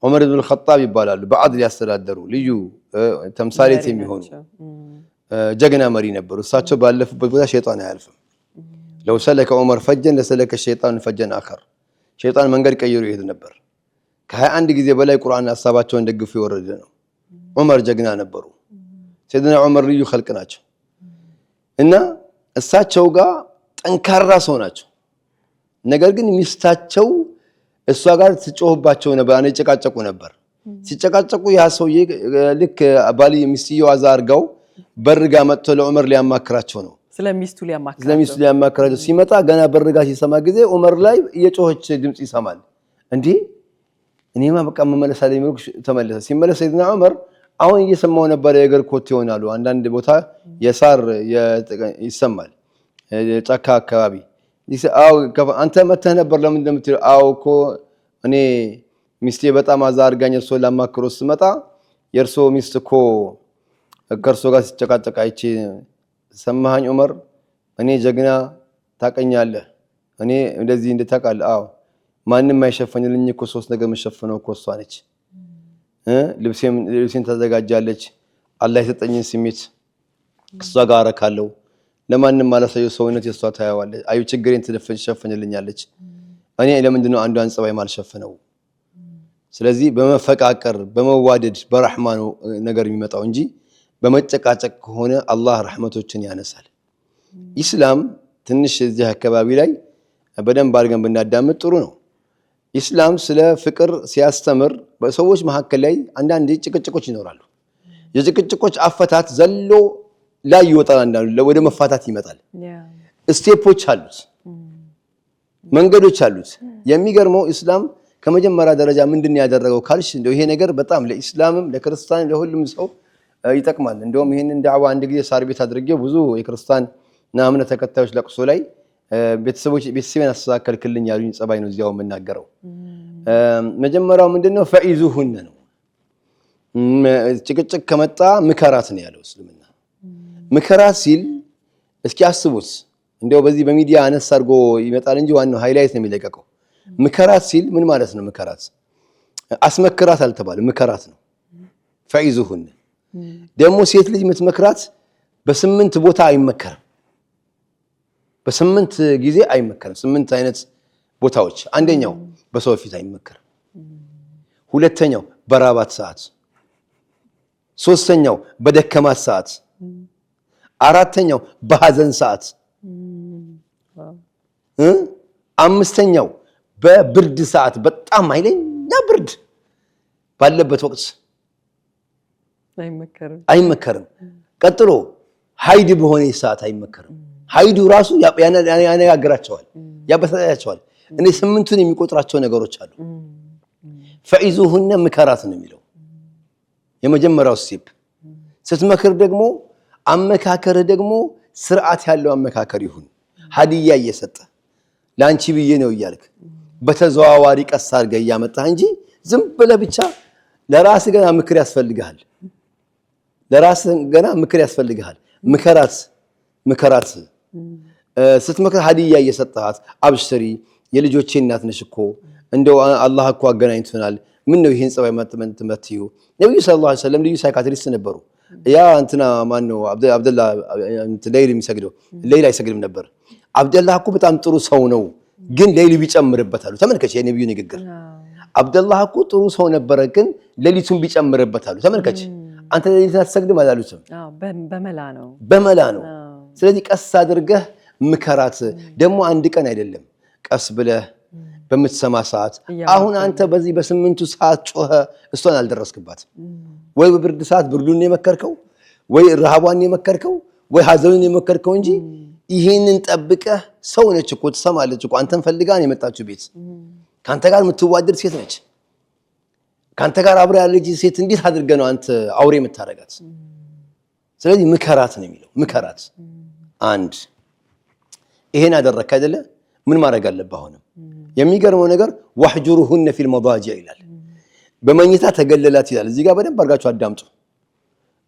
ዑመር ኢብኑ አልኸጣብ ይባላሉ። በአድል ያስተዳደሩ ልዩ ተምሳሌት የሚሆኑ ጀግና መሪ ነበሩ። እሳቸው ባለፉበት ቦታ ሸይጣን አያልፍም። ለው ሰለከ ዑመር ፈጀን ለሰለከ ሸይጣን ፈጀን አኸር። ሸይጣን መንገድ ቀይሮ ይሄድ ነበር። ከ21 ጊዜ በላይ ቁርአን ሐሳባቸውን ደግፎ የወረደ ነው። ዑመር ጀግና ነበሩ። ሰይድና ዑመር ልዩ ኸልቅ ናቸው እና እሳቸው ጋር ጠንካራ ሰው ናቸው። ነገር ግን ሚስታቸው እሷ ጋር ትጮህባቸው ነበር፣ አንጨቃጨቁ ነበር። ሲጨቃጨቁ ያ ሰውዬ ልክ ባሊ ሚስትየው አዛ አርጋው በርጋ መጥቶ ለዑመር ሊያማክራቸው ነው። ስለሚስቱ ሊያማክራቸው ሲመጣ ገና በርጋ ሲሰማ ጊዜ ዑመር ላይ የጮኸች ድምጽ ይሰማል። እንዴ እኔማ በቃ መመለስ አለኝ ብሎ ተመለሰ። ሲመለስ ሰይድና ዑመር አሁን እየሰማው ነበር የእግር ኮቴ ይሆናሉ። አንዳንድ ቦታ የሳር ይሰማል ጫካ አካባቢ። አው አንተ መተህ ነበር ለምን እንደምትለው? አው እኮ እኔ ሚስቴ በጣም አዛ አርጋኝ እርሶ ላማክሮ ስመጣ የእርሶ ሚስት እኮ ከእርሶ ጋር ሲጨቃጨቅ አይቼ ሰማኸኝ ዑመር፣ እኔ ጀግና ታቀኛለህ፣ እኔ እንደዚህ እንደታቃለህ። አው ማንንም አይሸፈንልኝ እኮ ሶስት ነገር መሸፈነው እኮ እሷ ነች። ልብሴን ተዘጋጃለች። አላህ የሰጠኝን ስሜት እሷ ጋር አረካለሁ። ለማንም አላሳየው ሰውነት የሷ ታያዋለች። አዩ ችግሬን ትሸፍንልኛለች። እኔ ለምንድን ነው አንዷን ጸባይ ማልሸፈነው? ስለዚህ በመፈቃቀር በመዋደድ በረህማ ነው ነገር የሚመጣው እንጂ በመጨቃጨቅ ከሆነ አላህ ረህመቶችን ያነሳል። ኢስላም ትንሽ እዚህ አካባቢ ላይ በደንብ አድርገን ብናዳምጥ ጥሩ ነው። ኢስላም ስለ ፍቅር ሲያስተምር በሰዎች መካከል ላይ አንዳንድ ጭቅጭቆች ይኖራሉ። የጭቅጭቆች አፈታት ዘሎ ላይ ይወጣል፣ አንዳንዱ ወደ መፋታት ይመጣል። ስቴፖች አሉት፣ መንገዶች አሉት። የሚገርመው ኢስላም ከመጀመሪያ ደረጃ ምንድነው ያደረገው ካልሽ እንደው ይሄ ነገር በጣም ለኢስላምም ለክርስቲያን ለሁሉም ሰው ይጠቅማል። እንደውም ይሄንን ዳዕዋ አንድ ጊዜ ሳር ቤት አድርጌው ብዙ የክርስቲያን እምነት ተከታዮች ለቅሶ ላይ ቤተሰቤን አስተካከልክልኝ ያሉኝ ጸባይ ነው እዚያው የምናገረው። መጀመሪያው ምንድነው ፈኢዙሁን ነው። ጭቅጭቅ ከመጣ ምከራት ነው ያለው እስልምና። ምከራት ሲል እስኪ አስቡት፣ እንደው በዚህ በሚዲያ አነስ አድርጎ ይመጣል እንጂ ዋናው ሃይላይት ነው የሚለቀቀው። ምከራት ሲል ምን ማለት ነው? ምከራት አስመክራት አልተባለ፣ ምከራት ነው። ፈኢዙሁን ደግሞ ሴት ልጅ የምትመክራት በስምንት ቦታ አይመከርም፣ በስምንት ጊዜ አይመከርም። ስምንት አይነት ቦታዎች፣ አንደኛው በሰው ፊት አይመከርም፣ ሁለተኛው በራባት ሰዓት፣ ሶስተኛው በደከማት ሰዓት፣ አራተኛው በሐዘን ሰዓት፣ አምስተኛው በብርድ ሰዓት፣ በጣም ኃይለኛ ብርድ ባለበት ወቅት አይመከርም። ቀጥሎ ሀይድ በሆነ ሰዓት አይመከርም። ሀይዱ ራሱ ያነጋግራቸዋል፣ ያበሳጫቸዋል። እኔ ስምንቱን የሚቆጥራቸው ነገሮች አሉ። ፈኢዙሁነ ምከራት ነው የሚለው የመጀመሪያው ስቴፕ። ስትመክር ደግሞ አመካከርህ ደግሞ ስርዓት ያለው አመካከር ይሁን። ሀዲያ እየሰጠ ለአንቺ ብዬ ነው እያልክ በተዘዋዋሪ ቀስ አድርገህ እያመጣህ እንጂ ዝም ብለህ ብቻ ለራስህ ገና ምክር ያስፈልግሃል። ምከራት ስትመክር ሀዲያ እየሰጠሃት አብሽሪ፣ የልጆቼ እናት ነሽ እኮ እንደው አላህ እኮ አገናኝቶናል፣ ምን ነው ይሄን ጸባይ መትመትዩ። ነብዩ ሰለላሁ ዐለይሂ ወሰለም ልዩ ሳይካትሪስት ነበሩ። ያ እንትና ማን ነው አብደላ ሌይል የሚሰግደው ሌይል አይሰግድም ነበር። አብደላህ እኮ በጣም ጥሩ ሰው ነው ግን ሌሊቱ ቢጨምርበታሉ። ተመልከች የነብዩ ንግግር። አብደላህ እኮ ጥሩ ሰው ነበረ ግን ሌሊቱን ቢጨምርበታሉ። ተመልከች አንተ ሌሊቱን አትሰግድም አላሉትም። በመላ ነው። ስለዚህ ቀስ አድርገህ ምከራት። ደግሞ አንድ ቀን አይደለም ቀስ ብለህ በምትሰማ ሰዓት። አሁን አንተ በዚህ በስምንቱ ሰዓት ጮኸ እሷን አልደረስክባትም። ወይ በብርድ ሰዓት ብርዱን የመከርከው ወይ ረሃቧን የመከርከው ወይ ሀዘኑን የመከርከው እንጂ ይሄንን ጠብቀህ ሰው ነች እኮ ትሰማለች እኮ አንተን ፈልጋ ነው የመጣችው ቤት። ካንተ ጋር የምትዋደድ ሴት ነች። ካንተ ጋር አብራ ያለች ሴት እንዴት አድርገህ ነው አንተ አውሬ የምታረጋት? ስለዚህ ምከራት ነው የሚለው። ምከራት። አንድ ይሄን አደረክ አይደለ? ምን ማድረግ አለብህ? አሁንም የሚገርመው ነገር ወህጁሩሁነ ፊል መዳጂዕ ይላል። በመኝታ ተገለላት ይላል። እዚህ ጋር በደንብ አድርጋችሁ አዳምጡ።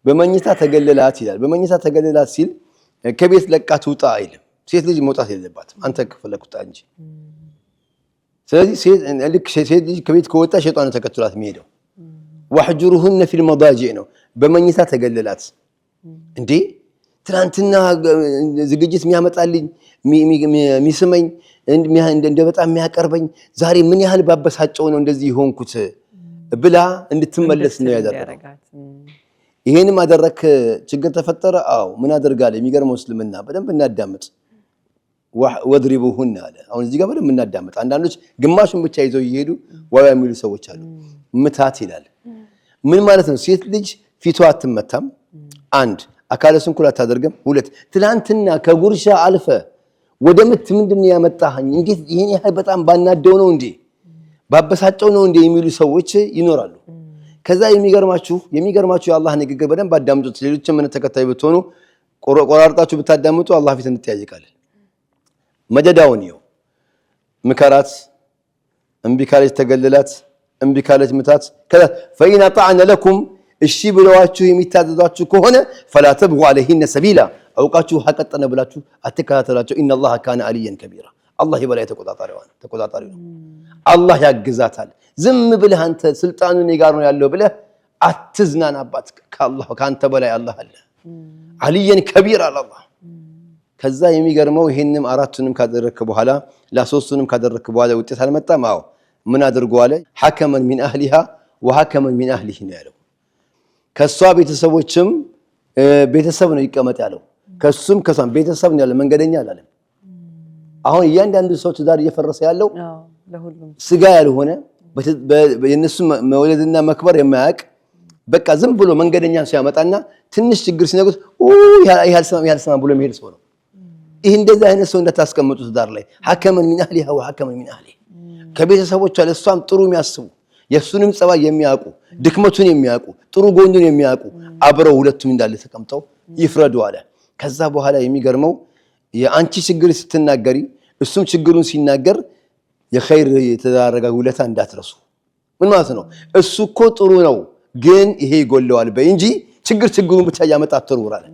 በመኝታ ተገለላት ይላል። በመኝታ ተገለላት ሲል ከቤት ለቃ ትውጣ አይልም። ሴት ልጅ መውጣት የለባትም አንተ ከፈለክ ውጣ እንጂ። ስለዚህ ሴት ልጅ ከቤት ከወጣ ሸይጣን ተከትሏት የሚሄደው። ወህጁሩሁነ ፊል መዳጂዕ ነው። በመኝታ ተገለላት። እንዴ ትናንትና ዝግጅት የሚያመጣልኝ የሚስመኝ እንደ በጣም የሚያቀርበኝ ዛሬ ምን ያህል ባበሳጨው ነው እንደዚህ የሆንኩት ብላ እንድትመለስ ነው ያደረገው። ይሄንም አደረክ ችግር ተፈጠረ። አዎ ምን አደርጋለሁ? የሚገርመው እስልምና በደንብ እናዳምጥ። ወድሪቡሁን አለ። አሁን እዚህ ጋር በደንብ እናዳምጥ። አንዳንዶች ግማሹን ብቻ ይዘው ይሄዱ ዋው የሚሉ ሰዎች አሉ። ምታት ይላል። ምን ማለት ነው? ሴት ልጅ ፊቷ አትመታም። አንድ አካለ ስንኩል አታደርግም። ሁለት ትላንትና ከጉርሻ አልፈ ወደ ምት ምንድነው ያመጣኸኝ? እንዴት ይሄን ያህል በጣም ባናደው ነው እንዴ ባበሳጨው ነው እንዴ የሚሉ ሰዎች ይኖራሉ። ከዛ የሚገርማችሁ የአላህ ንግግር በደንብ አዳምጡት። ሌሎችም ምን ተከታይ ብትሆኑ ቆራርጣችሁ ብታዳምጡ አላህ ፊት እንጠያየቃለን። መደዳውን ይው ምከራት፣ እምቢ ካለች ተገለላት፣ እምቢ ካለች ምታት። ከዛ ፈኢን አጣዕነ ለኩም እሺ ብለዋችሁ የሚታዘዟችሁ ከሆነ ፈላ ተብጉ ዐለይሂነ ሰቢላ አውቃችሁ ሐቀጠነ ብላችሁ አትከታተላቸው። ኢነላህ ካነ አልየን ከቢራ አላህ የበላይ ተቆጣጣሪ ነው። አላህ ያግዛታል። ዝም ብለህ አንተ ስልጣኑ እኔ ጋር ነው ያለው ብለህ አትዝናናባት። ከአንተ በላይ አላህ አለ። አልየን ከቢራ አላህ። ከዛ የሚገርመው ይሄንም አራቱንም ካደረክ በኋላ ለሶስቱንም ካደረክ በኋላ ውጤት አልመጣም። አዎ ምን አድርጎ አለ? ሐከመን ሚን አህሊሃ ወሐከመን ሚን አህሊሂ ነው ያለው። ከሷ ቤተሰቦችም ቤተሰብ ነው ይቀመጥ ያለው። ከሱም ከሷም ቤተሰብ ነው ያለው፣ መንገደኛ አላለም። አሁን እያንዳንዱ ሰው ትዳር እየፈረሰ ያለው ስጋ ያልሆነ የነሱ መውለድና መክበር የማያውቅ በቃ ዝም ብሎ መንገደኛ ሲያመጣና ትንሽ ችግር ሲነግሩት ያልሰማ ብሎ የሚሄድ ሰው ነው። ይህ እንደዚህ አይነት ሰው እንዳታስቀምጡ ትዳር ላይ። ሐከመን ሚን አህሊሃ ወሐከመን ሚን አህሊሂ ከቤተሰቦቿ ለሷም ጥሩ የሚያስቡ የሱንም ጸባይ የሚያውቁ ድክመቱን የሚያውቁ ጥሩ ጎኑን የሚያውቁ አብረው ሁለቱም እንዳለ ተቀምጠው ይፍረዱ አለ። ከዛ በኋላ የሚገርመው የአንቺ ችግር ስትናገሪ እሱም ችግሩን ሲናገር የኸይር የተዳረጋ ውለታ እንዳትረሱ። ምን ማለት ነው? እሱ እኮ ጥሩ ነው ግን ይሄ ይጎለዋል በይ እንጂ ችግሩን ብቻ ያመጣ አትሩራለ።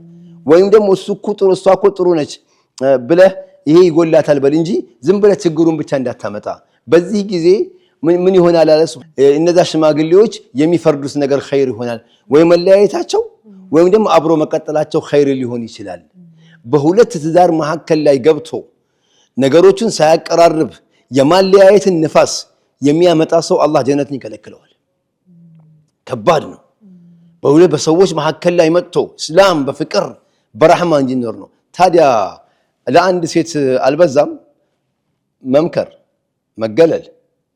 ወይም ደግሞ እሱ እኮ ጥሩ እሷ እኮ ጥሩ ነች ብለህ ይሄ ይጎላታል በል እንጂ ዝም ብለህ ችግሩን ብቻ እንዳታመጣ። በዚህ ጊዜ ምን ይሆናል አለ እነዛ ሽማግሌዎች የሚፈርዱት ነገር ኸይር ይሆናል። ወይ መለያየታቸው ወይም ደግሞ አብሮ መቀጠላቸው ኸይር ሊሆን ይችላል። በሁለት ትዳር መካከል ላይ ገብቶ ነገሮችን ሳያቀራርብ የማለያየትን ንፋስ የሚያመጣ ሰው አላህ ጀነትን ይከለክለዋል። ከባድ ነው። በሁለት በሰዎች መካከል ላይ መጥቶ እስላም በፍቅር በረህማ እንዲኖር ነው። ታዲያ ለአንድ ሴት አልበዛም? መምከር፣ መገለል፣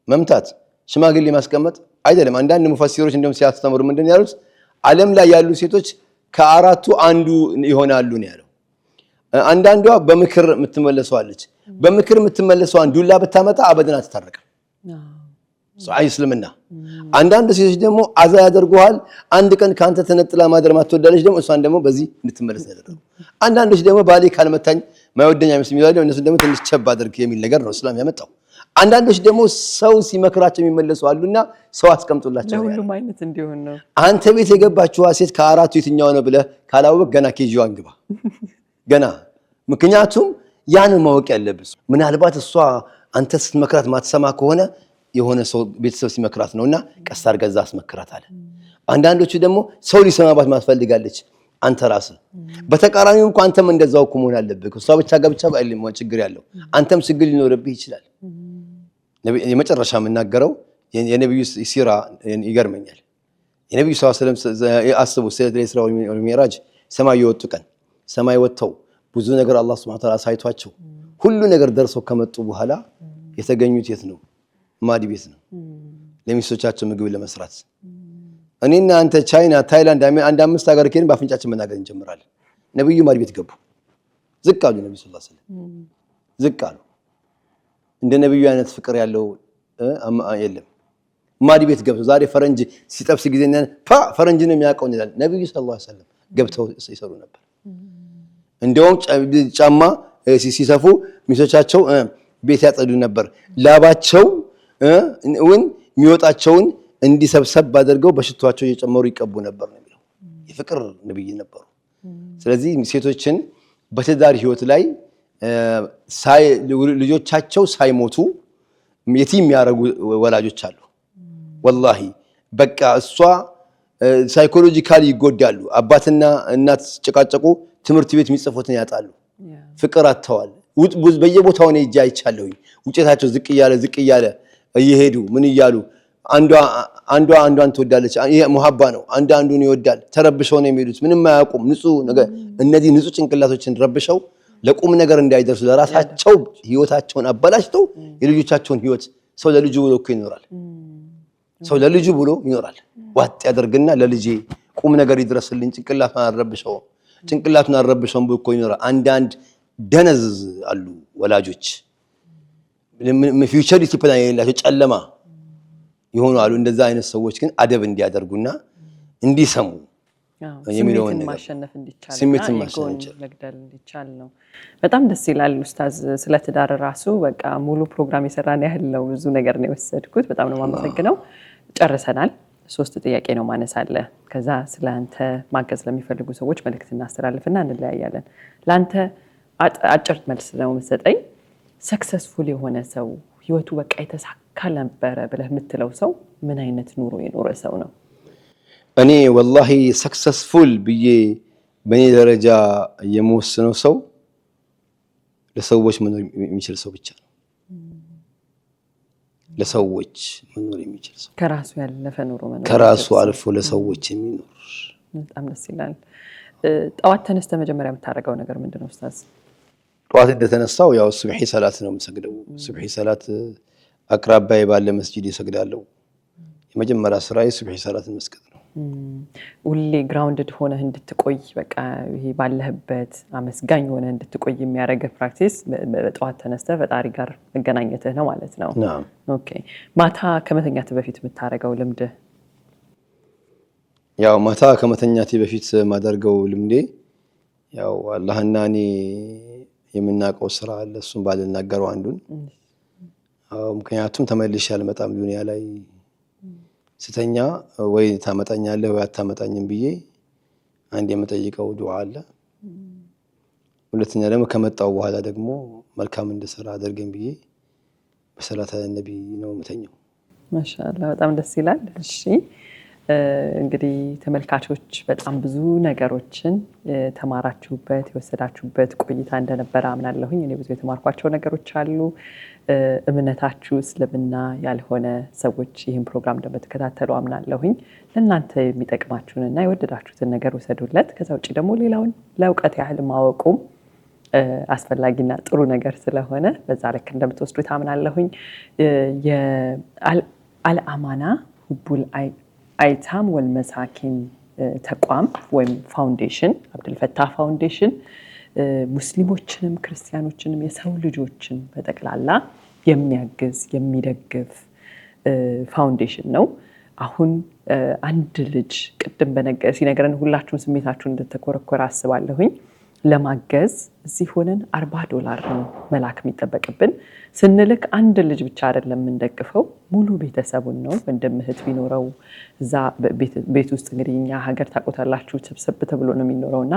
መምታት፣ ሽማግሌ ማስቀመጥ አይደለም። አንዳንድ ሙፈሲሮች እንደውም ሲያስተምሩ ምንድን ያሉት ዓለም ላይ ያሉ ሴቶች ከአራቱ አንዱ ይሆናሉ ነው ያለው። አንዳንዷ በምክር የምትመለሰዋለች። በምክር የምትመለሰዋን ዱላ ብታመጣ አበደን አትታረቅም። ሷይ እስልምና። አንዳንድ ሴቶች ደግሞ አዛ ያደርጉሃል። አንድ ቀን ካንተ ተነጥላ ማደር ማትወዳለች ደግሞ እሷን ደግሞ በዚህ እንድትመለስ ያደርጋሉ። አንዳንዶች ደግሞ ባሌ ካልመታኝ ማይወደኛ መስል የሚለው እነሱ ደግሞ ትንሽ ቸብ አድርግ የሚል ነገር ነው እስላም ያመጣው። አንዳንዶች ደግሞ ሰው ሲመክራቸው የሚመለሱ አሉና ሰው አስቀምጡላቸው። ለሁሉም አይነት እንዲሆን ነው። አንተ ቤት የገባችዋ ሴት ከአራቱ የትኛው ነው ብለህ ካላወቅ ገና ኬጂዋን ግባ ገና። ምክንያቱም ያን ማወቅ ያለብህ ምናልባት እሷ አንተ ስትመክራት ማትሰማ ከሆነ የሆነ ሰው ቤተሰብ ሲመክራት ነውና ቀስ አድርገህ እዛ አስመክራት አለ። አንዳንዶቹ ደግሞ ሰው ሊሰማባት ማትፈልጋለች። አንተ ራስህ በተቃራኒው እንኳን አንተም እንደዛው እኮ መሆን አለብህ። እሷ ብቻ ገብቻ ባይልም ችግር ያለው አንተም ችግር ሊኖርብህ ይችላል። የመጨረሻ የምናገረው የነብዩ ሲራ ይገርመኛል። የነብዩ ሰለላሁ ዐለይሂ ወሰለም አስቡ ሰይድ ኢስራ ወል ሚዕራጅ ሰማይ የወጡ ቀን ሰማይ ወጥተው ብዙ ነገር አላህ ሱብሓነሁ ወተዓላ ሳይቷቸው ሁሉ ነገር ደርሰው ከመጡ በኋላ የተገኙት የት ነው? ማዲ ቤት ነው ለሚስቶቻቸው ምግብ ለመስራት። እኔና አንተ ቻይና፣ ታይላንድ አንድ 5 ሀገር ከሄድን በአፍንጫችን መናገር እንጀምራለን። ነብዩ ማዲ ቤት ገቡ። ዝቅ አሉ። ነብዩ ሰለላሁ ዐለይሂ ወሰለም ዝቅ አሉ። እንደ ነብዩ አይነት ፍቅር ያለው የለም። ማዲ ቤት ገብተው ዛሬ ፈረንጅ ሲጠብስ ጊዜና ፈረንጅ ነው የሚያውቀው እንላለን። ነብዩ ሰለላሁ ዐለይሂ ወሰለም ገብተው ይሰሩ ነበር። እንደውም ጫማ ሲሰፉ ሚስቶቻቸው ቤት ያጸዱ ነበር። ላባቸው የሚወጣቸውን እንዲሰብሰብ አድርገው በሽቷቸው እየጨመሩ ይቀቡ ነበር ነው የሚለው። የፍቅር ነብይ ነበሩ። ስለዚህ ሴቶችን በትዳር ህይወት ላይ ልጆቻቸው ሳይሞቱ የቲም የሚያረጉ ወላጆች አሉ። ወላሂ በቃ እሷ ሳይኮሎጂካሊ ይጎዳሉ። አባትና እናት ሲጨቃጨቁ ትምህርት ቤት የሚጽፉትን ያጣሉ። ፍቅር አጥተዋል። በየቦታው ነው እጃ አይቻለሁኝ። ውጤታቸው ዝቅ እያለ እየሄዱ ምን እያሉ አንዷን ትወዳለች። ይሄ ሙሐባ ነው። አንዱን ይወዳል። ተረብሸው ነው የሚሄዱት። ምንም አያውቁም። ንጹህ ነገር እነዚህ ንጹህ ጭንቅላቶችን ረብሸው ለቁም ነገር እንዳይደርሱ ለራሳቸው ህይወታቸውን አበላሽተው የልጆቻቸውን ህይወት ሰው ለልጁ ብሎ እኮ ይኖራል። ሰው ለልጁ ብሎ ይኖራል። ዋጥ ያደርግና ለልጄ ቁም ነገር ይድረስልኝ ጭንቅላቱን አረብሸው ብሎ እኮ ይኖራል። አንዳንድ ደነዝ አሉ ወላጆች ፊውቸሪቲ ፕላን የሌላቸው ጨለማ ይሆኑ አሉ። እንደዛ አይነት ሰዎች ግን አደብ እንዲያደርጉና እንዲሰሙ ስሜትን ማሸነፍ እንዲቻል ስሜትን መግደል እንዲቻል ነው። በጣም ደስ ይላል ኡስታዝ። ስለ ትዳር ራሱ በቃ ሙሉ ፕሮግራም የሰራን ያህል ነው። ብዙ ነገር ነው የወሰድኩት። በጣም ነው የማመሰግነው። ጨርሰናል። 3 ጥያቄ ነው ማነሳለ። ከዛ ስለ አንተ ማገዝ ለሚፈልጉ ሰዎች መልእክት እናስተላልፍና እንለያያለን። ለአንተ አጭር መልስ ነው የምትሰጠኝ። ሰክሰስፉል የሆነ ሰው ህይወቱ በቃ የተሳካ ነበረ ብለህ የምትለው ሰው ምን አይነት ኑሮ የኖረ ሰው ነው? እኔ ወላሂ ሰክሰስፉል ብዬ በእኔ ደረጃ የምወስነው ሰው ለሰዎች መኖር የሚችል ሰው ብቻ ነው። ለሰዎች መኖር የሚችል ሰው ከራሱ ያለፈ ኑሮ መኖር ከራሱ አልፎ ለሰዎች የሚኖር። በጣም ደስ ይላል። ጠዋት ተነስተ መጀመሪያ የምታደርገው ነገር ምንድነው ኡስታዝ? ጠዋት እንደተነሳው ያው ሱብሂ ሰላት ነው የምሰግደው። ሱብሂ ሰላት አቅራቢያዬ ባለ መስጂድ ይሰግዳለሁ። የመጀመሪያ ስራዬ ሱብሂ ሰላትን መስገድ ነው። ሁሌ ግራውንድድ ሆነህ እንድትቆይ በቃ ይሄ ባለህበት አመስጋኝ ሆነህ እንድትቆይ የሚያደርግ ፕራክቲስ በጠዋት ተነስተህ ፈጣሪ ጋር መገናኘትህ ነው ማለት ነው። ኦኬ። ማታ ከመተኛት በፊት የምታደርገው ልምድ? ያው ማታ ከመተኛቴ በፊት ማደርገው ልምዴ ያው አላህና እኔ የምናውቀው ስራ አለ። እሱን ባልናገረው አንዱን ምክንያቱም ተመልሼ አልመጣም ዱንያ ላይ ስተኛ ወይ ታመጣኛለህ ወይ አታመጣኝም ብዬ አንድ የምጠይቀው ዱዓ አለ። ሁለተኛ ደግሞ ከመጣው በኋላ ደግሞ መልካም እንድሰራ አድርገኝ ብዬ በሰላተ ነቢ ነው የምተኛው። ማሻአላህ በጣም ደስ ይላል። እሺ እንግዲህ ተመልካቾች በጣም ብዙ ነገሮችን ተማራችሁበት የወሰዳችሁበት ቆይታ እንደነበረ አምናለሁኝ። እኔ ብዙ የተማርኳቸው ነገሮች አሉ። እምነታችሁ እስልምና ያልሆነ ሰዎች ይህን ፕሮግራም እንደምትከታተሉ አምናለሁኝ። ለእናንተ የሚጠቅማችሁንና የወደዳችሁትን ነገር ውሰዱለት። ከዛ ውጭ ደግሞ ሌላውን ለእውቀት ያህል ማወቁም አስፈላጊና ጥሩ ነገር ስለሆነ በዛ ልክ እንደምትወስዱት አምናለሁኝ። የአልአማና ሁቡል አይታም ወልመሳኪን ተቋም ወይም ፋውንዴሽን አብዱልፈታህ ፋውንዴሽን ሙስሊሞችንም ክርስቲያኖችንም የሰው ልጆችን በጠቅላላ የሚያግዝ የሚደግፍ ፋውንዴሽን ነው። አሁን አንድ ልጅ ቅድም ሲነገረን ሁላችሁም ስሜታችሁን እንደተኮረኮረ አስባለሁኝ። ለማገዝ እዚህ ሆነን $40 ነው መላክ የሚጠበቅብን። ስንልክ አንድ ልጅ ብቻ አይደለም የምንደግፈው፣ ሙሉ ቤተሰቡን ነው። ወንድም እህት ቢኖረው እዛ ቤት ውስጥ እንግዲህ እኛ ሀገር ታውቁታላችሁ ሰብሰብ ተብሎ ነው የሚኖረውና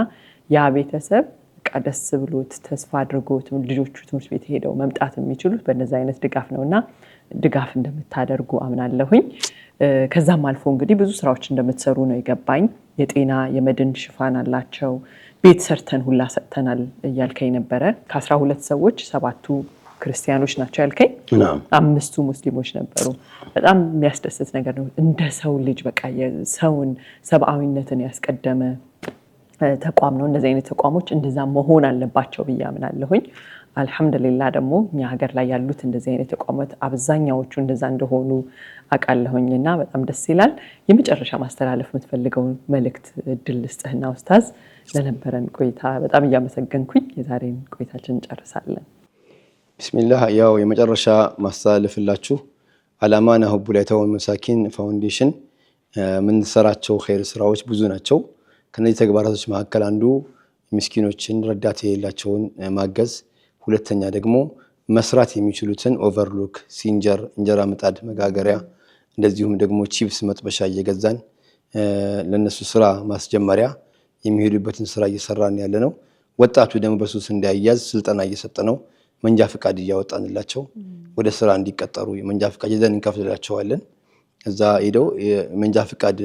ያ ቤተሰብ በቃ ደስ ብሎት ተስፋ አድርጎት ልጆቹ ትምህርት ቤት ሄደው መምጣት የሚችሉት በእነዚህ አይነት ድጋፍ ነውና ድጋፍ እንደምታደርጉ አምናለሁኝ። ከዛም አልፎ እንግዲህ ብዙ ስራዎች እንደምትሰሩ ነው የገባኝ። የጤና የመድን ሽፋን አላቸው። ቤት ሰርተን ሁላ ሰጥተናል እያልከኝ ነበረ። ከ12 ሰዎች 7ቱ ክርስቲያኖች ናቸው ያልከኝ፣ 5ቱ ሙስሊሞች ነበሩ። በጣም የሚያስደስት ነገር ነው። እንደ ሰው ልጅ በቃ የሰውን ሰብአዊነትን ያስቀደመ ተቋም ነው። እንደዚህ አይነት ተቋሞች እንደዛ መሆን አለባቸው ብዬ አምናለሁኝ። አልহামዱሊላህ ደግሞ እኛ ሀገር ላይ ያሉት እንደዚህ አይነት ተቋማት አብዛኛዎቹ እንደዛ እንደሆኑ አቃለሁኝና በጣም ደስ ይላል። የመጨረሻ ማስተላለፍ የምትፈልገው መልእክት እድል ልስጥህና ኡስታዝ፣ ለነበረን ቆይታ በጣም እያመሰገንኩኝ የዛሬን ቆይታችን እንጨርሳለን። ቢስሚላህ። ያው የመጨረሻ ማስተላለፍላችሁ አላማና ሁቡ ለይተወል መሳኪን ፋውንዴሽን ምን ሰራቸው ኸይር ስራዎች ብዙ ናቸው። ከነዚህ ተግባራቶች መካከል አንዱ ምስኪኖችን ረዳት የሌላቸውን ማገዝ፣ ሁለተኛ ደግሞ መስራት የሚችሉትን ኦቨርሎክ፣ ሲንጀር፣ እንጀራ ምጣድ መጋገሪያ፣ እንደዚሁም ደግሞ ቺፕስ መጥበሻ እየገዛን ለነሱ ስራ ማስጀመሪያ የሚሄዱበትን ስራ እየሰራን ያለ ነው። ወጣቱ ደግሞ በሱስ እንዳይያዝ ስልጠና እየሰጠ ነው። መንጃ ፍቃድ እያወጣንላቸው ወደ ስራ እንዲቀጠሩ መንጃ ፍቃድ ይዘን እንከፍልላቸዋለን። እዛ ሄደው መንጃ ፍቃድ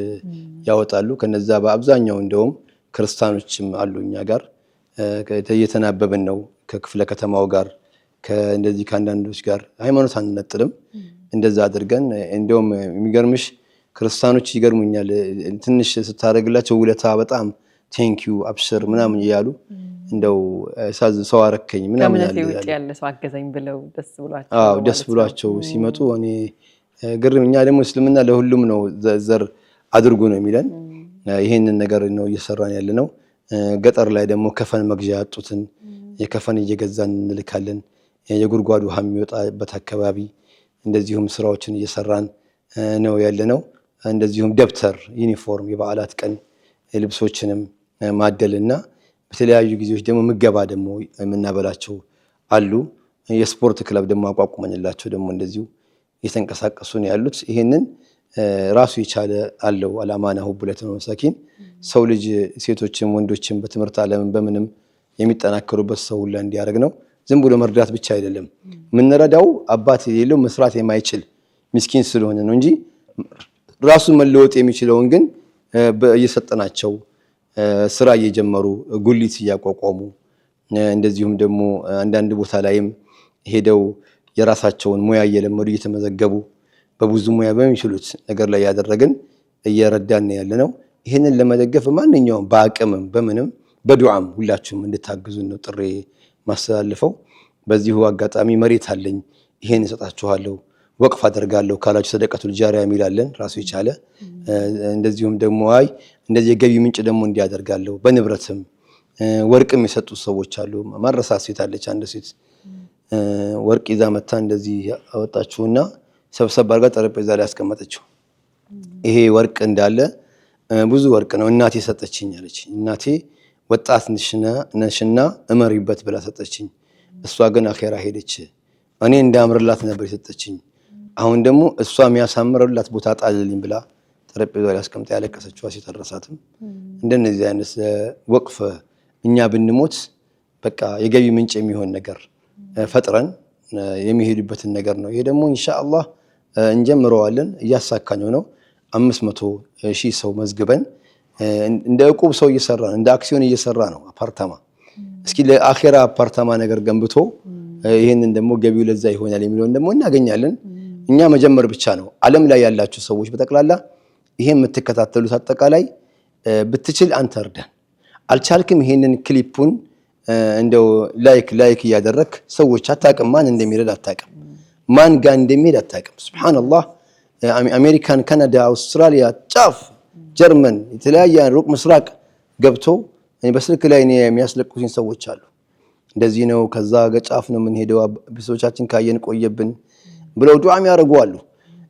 ያወጣሉ። ከነዛ በአብዛኛው እንደውም ክርስቲያኖችም አሉ እኛ ጋር እየተናበብን ነው። ከክፍለ ከተማው ጋር ከእንደዚህ ከአንዳንዶች ጋር ሃይማኖት አንነጥልም። እንደዛ አድርገን እንደውም የሚገርምሽ ክርስቲያኖች ይገርሙኛል። ትንሽ ስታደርግላቸው ውለታ በጣም ቴንኪዩ አብሽር ምናምን እያሉ እንደው ሰው አረከኝ ምናምን ያለ ሰው አገዘኝ ብለው ደስ ብሏቸው ሲመጡ እኔ ግርም። እኛ ደግሞ እስልምና ለሁሉም ነው ዘር አድርጉ ነው የሚለን። ይሄንን ነገር ነው እየሰራን ያለ ነው። ገጠር ላይ ደግሞ ከፈን መግዣ ያጡትን የከፈን እየገዛን እንልካለን። የጉድጓድ ውሃ የሚወጣበት አካባቢ እንደዚሁም ስራዎችን እየሰራን ነው ያለ ነው። እንደዚሁም ደብተር፣ ዩኒፎርም፣ የበዓላት ቀን ልብሶችንም ማደልና በተለያዩ ጊዜዎች ደግሞ ምገባ ደግሞ የምናበላቸው አሉ። የስፖርት ክለብ ደግሞ አቋቁመንላቸው ደግሞ እንደዚሁ እየተንቀሳቀሱ ነው ያሉት። ይሄንን ራሱ የቻለ አለው አላማና ሁቡ ለይተወል መሳኪን። ሰው ልጅ ሴቶችም ወንዶችም በትምህርት ዓለምን በምንም የሚጠናከሩበት ሰው ሁላ እንዲያደርግ ነው። ዝም ብሎ መርዳት ብቻ አይደለም። የምንረዳው አባት የሌለው መስራት የማይችል ምስኪን ስለሆነ ነው እንጂ ራሱን መለወጥ የሚችለውን ግን እየሰጠናቸው ስራ እየጀመሩ ጉሊት እያቋቋሙ እንደዚሁም ደግሞ አንዳንድ ቦታ ላይም ሄደው የራሳቸውን ሙያ እየለመዱ እየተመዘገቡ በብዙ ሙያ በሚችሉት ነገር ላይ ያደረግን እየረዳን ያለ ነው። ይሄንን ለመደገፍ ማንኛውም በአቅምም በምንም በዱዓም ሁላችሁም እንድታግዙን ነው ጥሪ ማስተላልፈው። በዚሁ አጋጣሚ መሬት አለኝ ይሄን እሰጣችኋለሁ ወቅፍ አደርጋለሁ ካላችሁ ሰደቀቱል ጃሪያ የሚላለን ራሱ የቻለ እንደዚሁም ደግሞ አይ እንደዚህ የገቢ ምንጭ ደግሞ እንዲያደርጋለሁ በንብረትም ወርቅም የሰጡ ሰዎች አሉ። ማረሳት ሴት አለች፣ አንድ ሴት ወርቅ ይዛ መታ እንደዚህ አወጣችውና ሰብሰብ አድርጋ ጠረጴዛ ላይ አስቀመጠችው። ይሄ ወርቅ እንዳለ ብዙ ወርቅ ነው እናቴ ሰጠችኝ አለች። እናቴ ወጣት ነሽና እመሪበት ብላ ሰጠችኝ። እሷ ግን አኼራ ሄደች። እኔ እንዳምርላት ነበር የሰጠችኝ። አሁን ደግሞ እሷ የሚያሳምርላት ቦታ ጣልልኝ ብላ ጠረጴዛ ላይ አስቀምጣ ያለቀሰችው ሴት አልረሳትም። እንደነዚህ አይነት ወቅፍ እኛ ብንሞት በቃ የገቢ ምንጭ የሚሆን ነገር ፈጥረን የሚሄዱበትን ነገር ነው። ይሄ ደግሞ ኢንሻአላህ እንጀምረዋለን፣ እያሳካነው ነው። 500,000 ሰው መዝግበን እንደ ዕቁብ ሰው እየሰራ ነው፣ እንደ አክሲዮን እየሰራ ነው። አፓርታማ እስኪ ለአኺራ አፓርታማ ነገር ገንብቶ ይሄንን ደግሞ ገቢው ለዛ ይሆናል የሚለውን ደግሞ እናገኛለን። እኛ መጀመር ብቻ ነው። ዓለም ላይ ያላችሁ ሰዎች በጠቅላላ ይሄን የምትከታተሉት አጠቃላይ ብትችል አንተ እርዳን፣ አልቻልክም ይሄንን ክሊፑን እንደው ላይክ እያደረክ ሰዎች አታውቅም፣ ማን እንደሚረዳ አታውቅም፣ ማን ጋር እንደሚሄድ አታውቅም። ሱብሃንአላህ አሜሪካን፣ ካናዳ፣ አውስትራሊያ ጫፍ ጀርመን፣ የተለያየ ሩቅ ምስራቅ ገብቶ በስልክ ላይ የሚያስለቅሱኝ ሰዎች አሉ። እንደዚህ ነው ከዛ ገጫፍ ነው የምንሄደው ቤተሰቦቻችን ካየን ቆየብን ብለው ዱዓም ያደርጉዋሉ።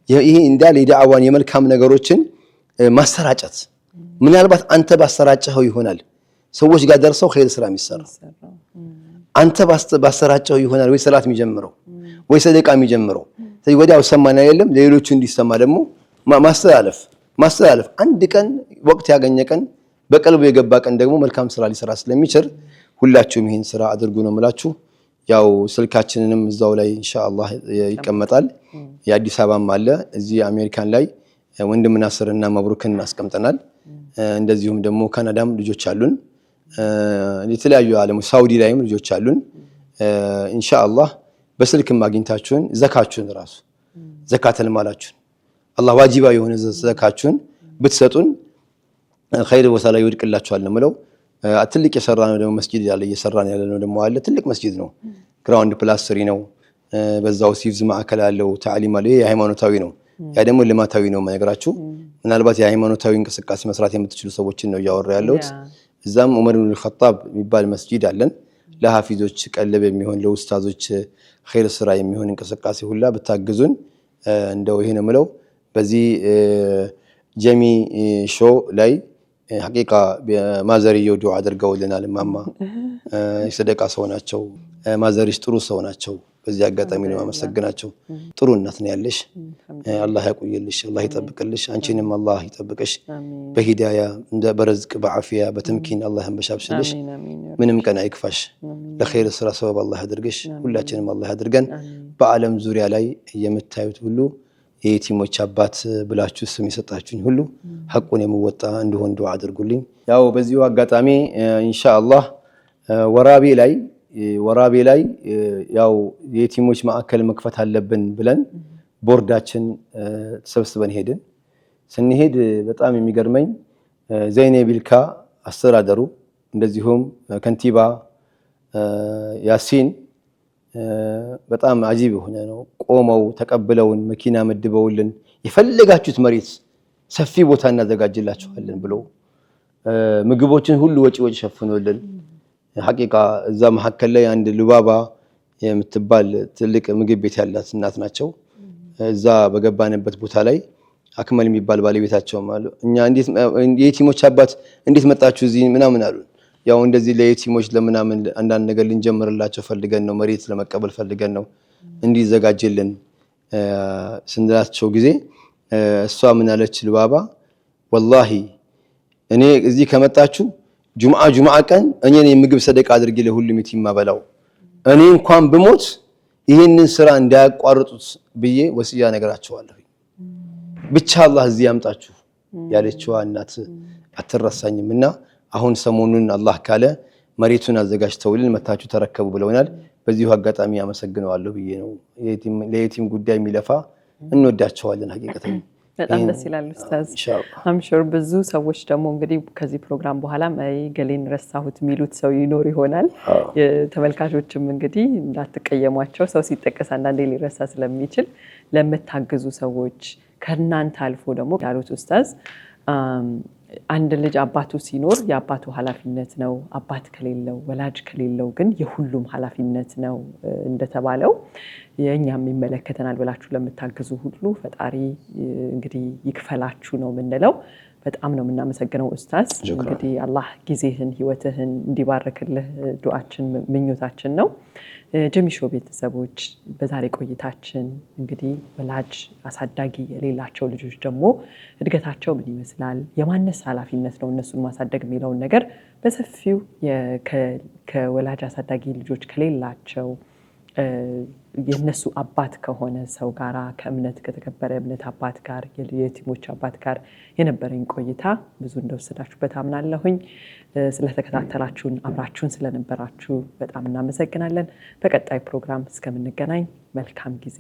ይሄ እንዳለ የዳዕዋን የመልካም ነገሮችን ማሰራጨት ምናልባት አንተ ባሰራጨኸው ይሆናል ሰዎች ጋር ደርሰው ኸይር ስራ የሚሰራ አንተ ባሰራጨኸው ይሆናል ወይ ሰላት የሚጀምረው ወይ ሰደቃ የሚጀምረው። ስለዚህ ወዲያው ሰማና አይደለም ለሌሎቹ እንዲሰማ ደግሞ ማስተላለፍ አንድ ቀን ወቅት ያገኘ ቀን በቀልቡ የገባ ቀን ደግሞ መልካም ስራ ሊሰራ ስለሚችል ሁላችሁም ይሄን ስራ አድርጉ ነው የምላችሁ። ያው ስልካችንንም እዛው ላይ ኢንሻአላህ ይቀመጣል። የአዲስ አበባም አለ እዚህ አሜሪካን ላይ ወንድም ናስርና መብሩክን አስቀምጠናል። እንደዚሁም ደግሞ ካናዳም ልጆች አሉን። የተለያዩ ዓለሙ ሳውዲ ላይም ልጆች አሉን። ኢንሻአላህ በስልክም አግኝታችሁን ዘካችሁን ራሱ ዘካተል ማላችሁን አላህ ዋጂባ የሆነ ዘካችሁን ብትሰጡን ኸይር ቦታ ላይ ይወድቅላችኋል ነው የምለው። ትልቅ የሰራነው ደግሞ መስጂድ ያለ እየሰራን ያለነው ደግሞ አለ። ትልቅ መስጂድ ነው። ግራውንድ ፕላስ 3 ነው። በዛው ሲቭዝ ማዕከል አለው። ታዕሊም አለ። የሃይማኖታዊ ነው። ያ ደግሞ ልማታዊ ነው የምነግራችሁ። ምናልባት የሃይማኖታዊ እንቅስቃሴ መስራት የምትችሉ ሰዎችን ነው እያወራ ያለሁት። እዛም ዑመር ኢብኑል ኸጣብ የሚባል መስጂድ አለን። ለሐፊዞች ቀለብ የሚሆን ለኡስታዞች ኸይር ስራ የሚሆን እንቅስቃሴ ሁላ ብታግዙን እንደው ይሄ ነው የምለው። በዚህ ጀሚ ሾው ላይ ሐቂቃ ማዘርየው ዱዓ አድርገውልናል። ማማ የሰደቃ ሰው ናቸው። ማዘርሽ ጥሩ ሰው ናቸው። በዚህ አጋጣሚ ነው ማመሰግናቸው። ጥሩ እናት ነው ያለሽ። አላህ ያቆየልሽ፣ አላህ ይጠብቅልሽ። አንቺንም አላህ ይጠብቅሽ በሂዳያ እንደ በረዝቅ በአፊያ በተምኪን አላህ ያንበሻብሽልሽ። ምንም ቀን አይክፋሽ። ለኸይር ስራ ሰበብ አላህ ያድርግሽ። ሁላችንም አላህ ያድርገን። በዓለም ዙሪያ ላይ የምታዩት ሁሉ የየቲሞች አባት ብላችሁ ስም የሰጣችሁኝ ሁሉ ሐቁን የምወጣ እንደሆን ዱዓ አድርጉልኝ። ያው በዚሁ አጋጣሚ ኢንሻአላህ ወራቤ ላይ ያው የየቲሞች ማዕከል መክፈት አለብን ብለን ቦርዳችን ተሰብስበን ሄድን። ስንሄድ በጣም የሚገርመኝ ዘይኔ ቢልካ አስተዳደሩ እንደዚሁም ከንቲባ ያሲን በጣም አጂብ የሆነ ነው። ቆመው ተቀብለውን መኪና መድበውልን የፈለጋችሁት መሬት ሰፊ ቦታ እናዘጋጅላችኋለን ብሎ ምግቦችን ሁሉ ወጪ ሸፍኖልን ሐቂቃ እዛ መሐከል ላይ አንድ ሉባባ የምትባል ትልቅ ምግብ ቤት ያላት እናት ናቸው። እዛ በገባንበት ቦታ ላይ አክመል የሚባል ባለቤታቸው ማለት እኛ እንዴት የየቲሞች አባት እንዴት መጣችሁ እዚህ ምናምን አሉን። ያው እንደዚህ ለየቲሞች ለምናምን አንዳንድ ነገር ልንጀምርላቸው ፈልገን ነው፣ መሬት ለመቀበል ፈልገን ነው እንዲዘጋጅልን ስንላቸው ጊዜ እሷ ምን አለች ሉባባ፣ ወላሂ እኔ እዚህ ከመጣችሁ ጁምዓ ቀን እኔ ምግብ ሰደቃ አድርጌ ለሁሉም የቲም ማበላው እኔ እንኳን ብሞት ይሄንን ስራ እንዳያቋርጡት ብዬ ወሲያ ነገራቸዋለሁ። ብቻ አላህ እዚህ ያምጣችሁ ያለችዋ እናት አትረሳኝምና አሁን ሰሞኑን አላህ ካለ መሬቱን አዘጋጅተውልን መታችሁ ተረከቡ ብለውናል። በዚሁ አጋጣሚ አመሰግነዋለሁ ብዬ ነው። ለየቲም ጉዳይ የሚለፋ እንወዳቸዋለን ሐቂቀተን። በጣም ደስ ይላል ኡስታዝ። አምሹር ብዙ ሰዎች ደግሞ እንግዲህ ከዚህ ፕሮግራም በኋላ ገሌን ረሳሁት የሚሉት ሰው ይኖር ይሆናል። ተመልካቾችም እንግዲህ እንዳትቀየሟቸው፣ ሰው ሲጠቀስ አንዳንዴ ሊረሳ ስለሚችል ለምታግዙ ሰዎች ከእናንተ አልፎ ደግሞ ያሉት ኡስታዝ አንድ ልጅ አባቱ ሲኖር የአባቱ ኃላፊነት ነው። አባት ከሌለው ወላጅ ከሌለው ግን የሁሉም ኃላፊነት ነው እንደተባለው የኛም ይመለከተናል ብላችሁ ለምታግዙ ሁሉ ፈጣሪ እንግዲህ ይክፈላችሁ ነው የምንለው። በጣም ነው የምናመሰግነው ኡስታዝ። እንግዲህ አላህ ጊዜህን ህይወትህን እንዲባርክልህ ዱዓችን ምኞታችን ነው። ጀሚ ሾው ቤተሰቦች በዛሬ ቆይታችን እንግዲህ ወላጅ አሳዳጊ የሌላቸው ልጆች ደግሞ እድገታቸው ምን ይመስላል፣ የማነስ ኃላፊነት ነው እነሱን ማሳደግ የሚለውን ነገር በሰፊው ከወላጅ አሳዳጊ ልጆች ከሌላቸው የነሱ አባት ከሆነ ሰው ጋራ ከእምነት ከተከበረ እምነት አባት ጋር የየቲሞች አባት ጋር የነበረኝ ቆይታ ብዙ እንደወሰዳችሁበት አምናለሁኝ። ስለተከታተላችሁን አብራችሁን ስለነበራችሁ በጣም እናመሰግናለን። በቀጣይ ፕሮግራም እስከምንገናኝ መልካም ጊዜ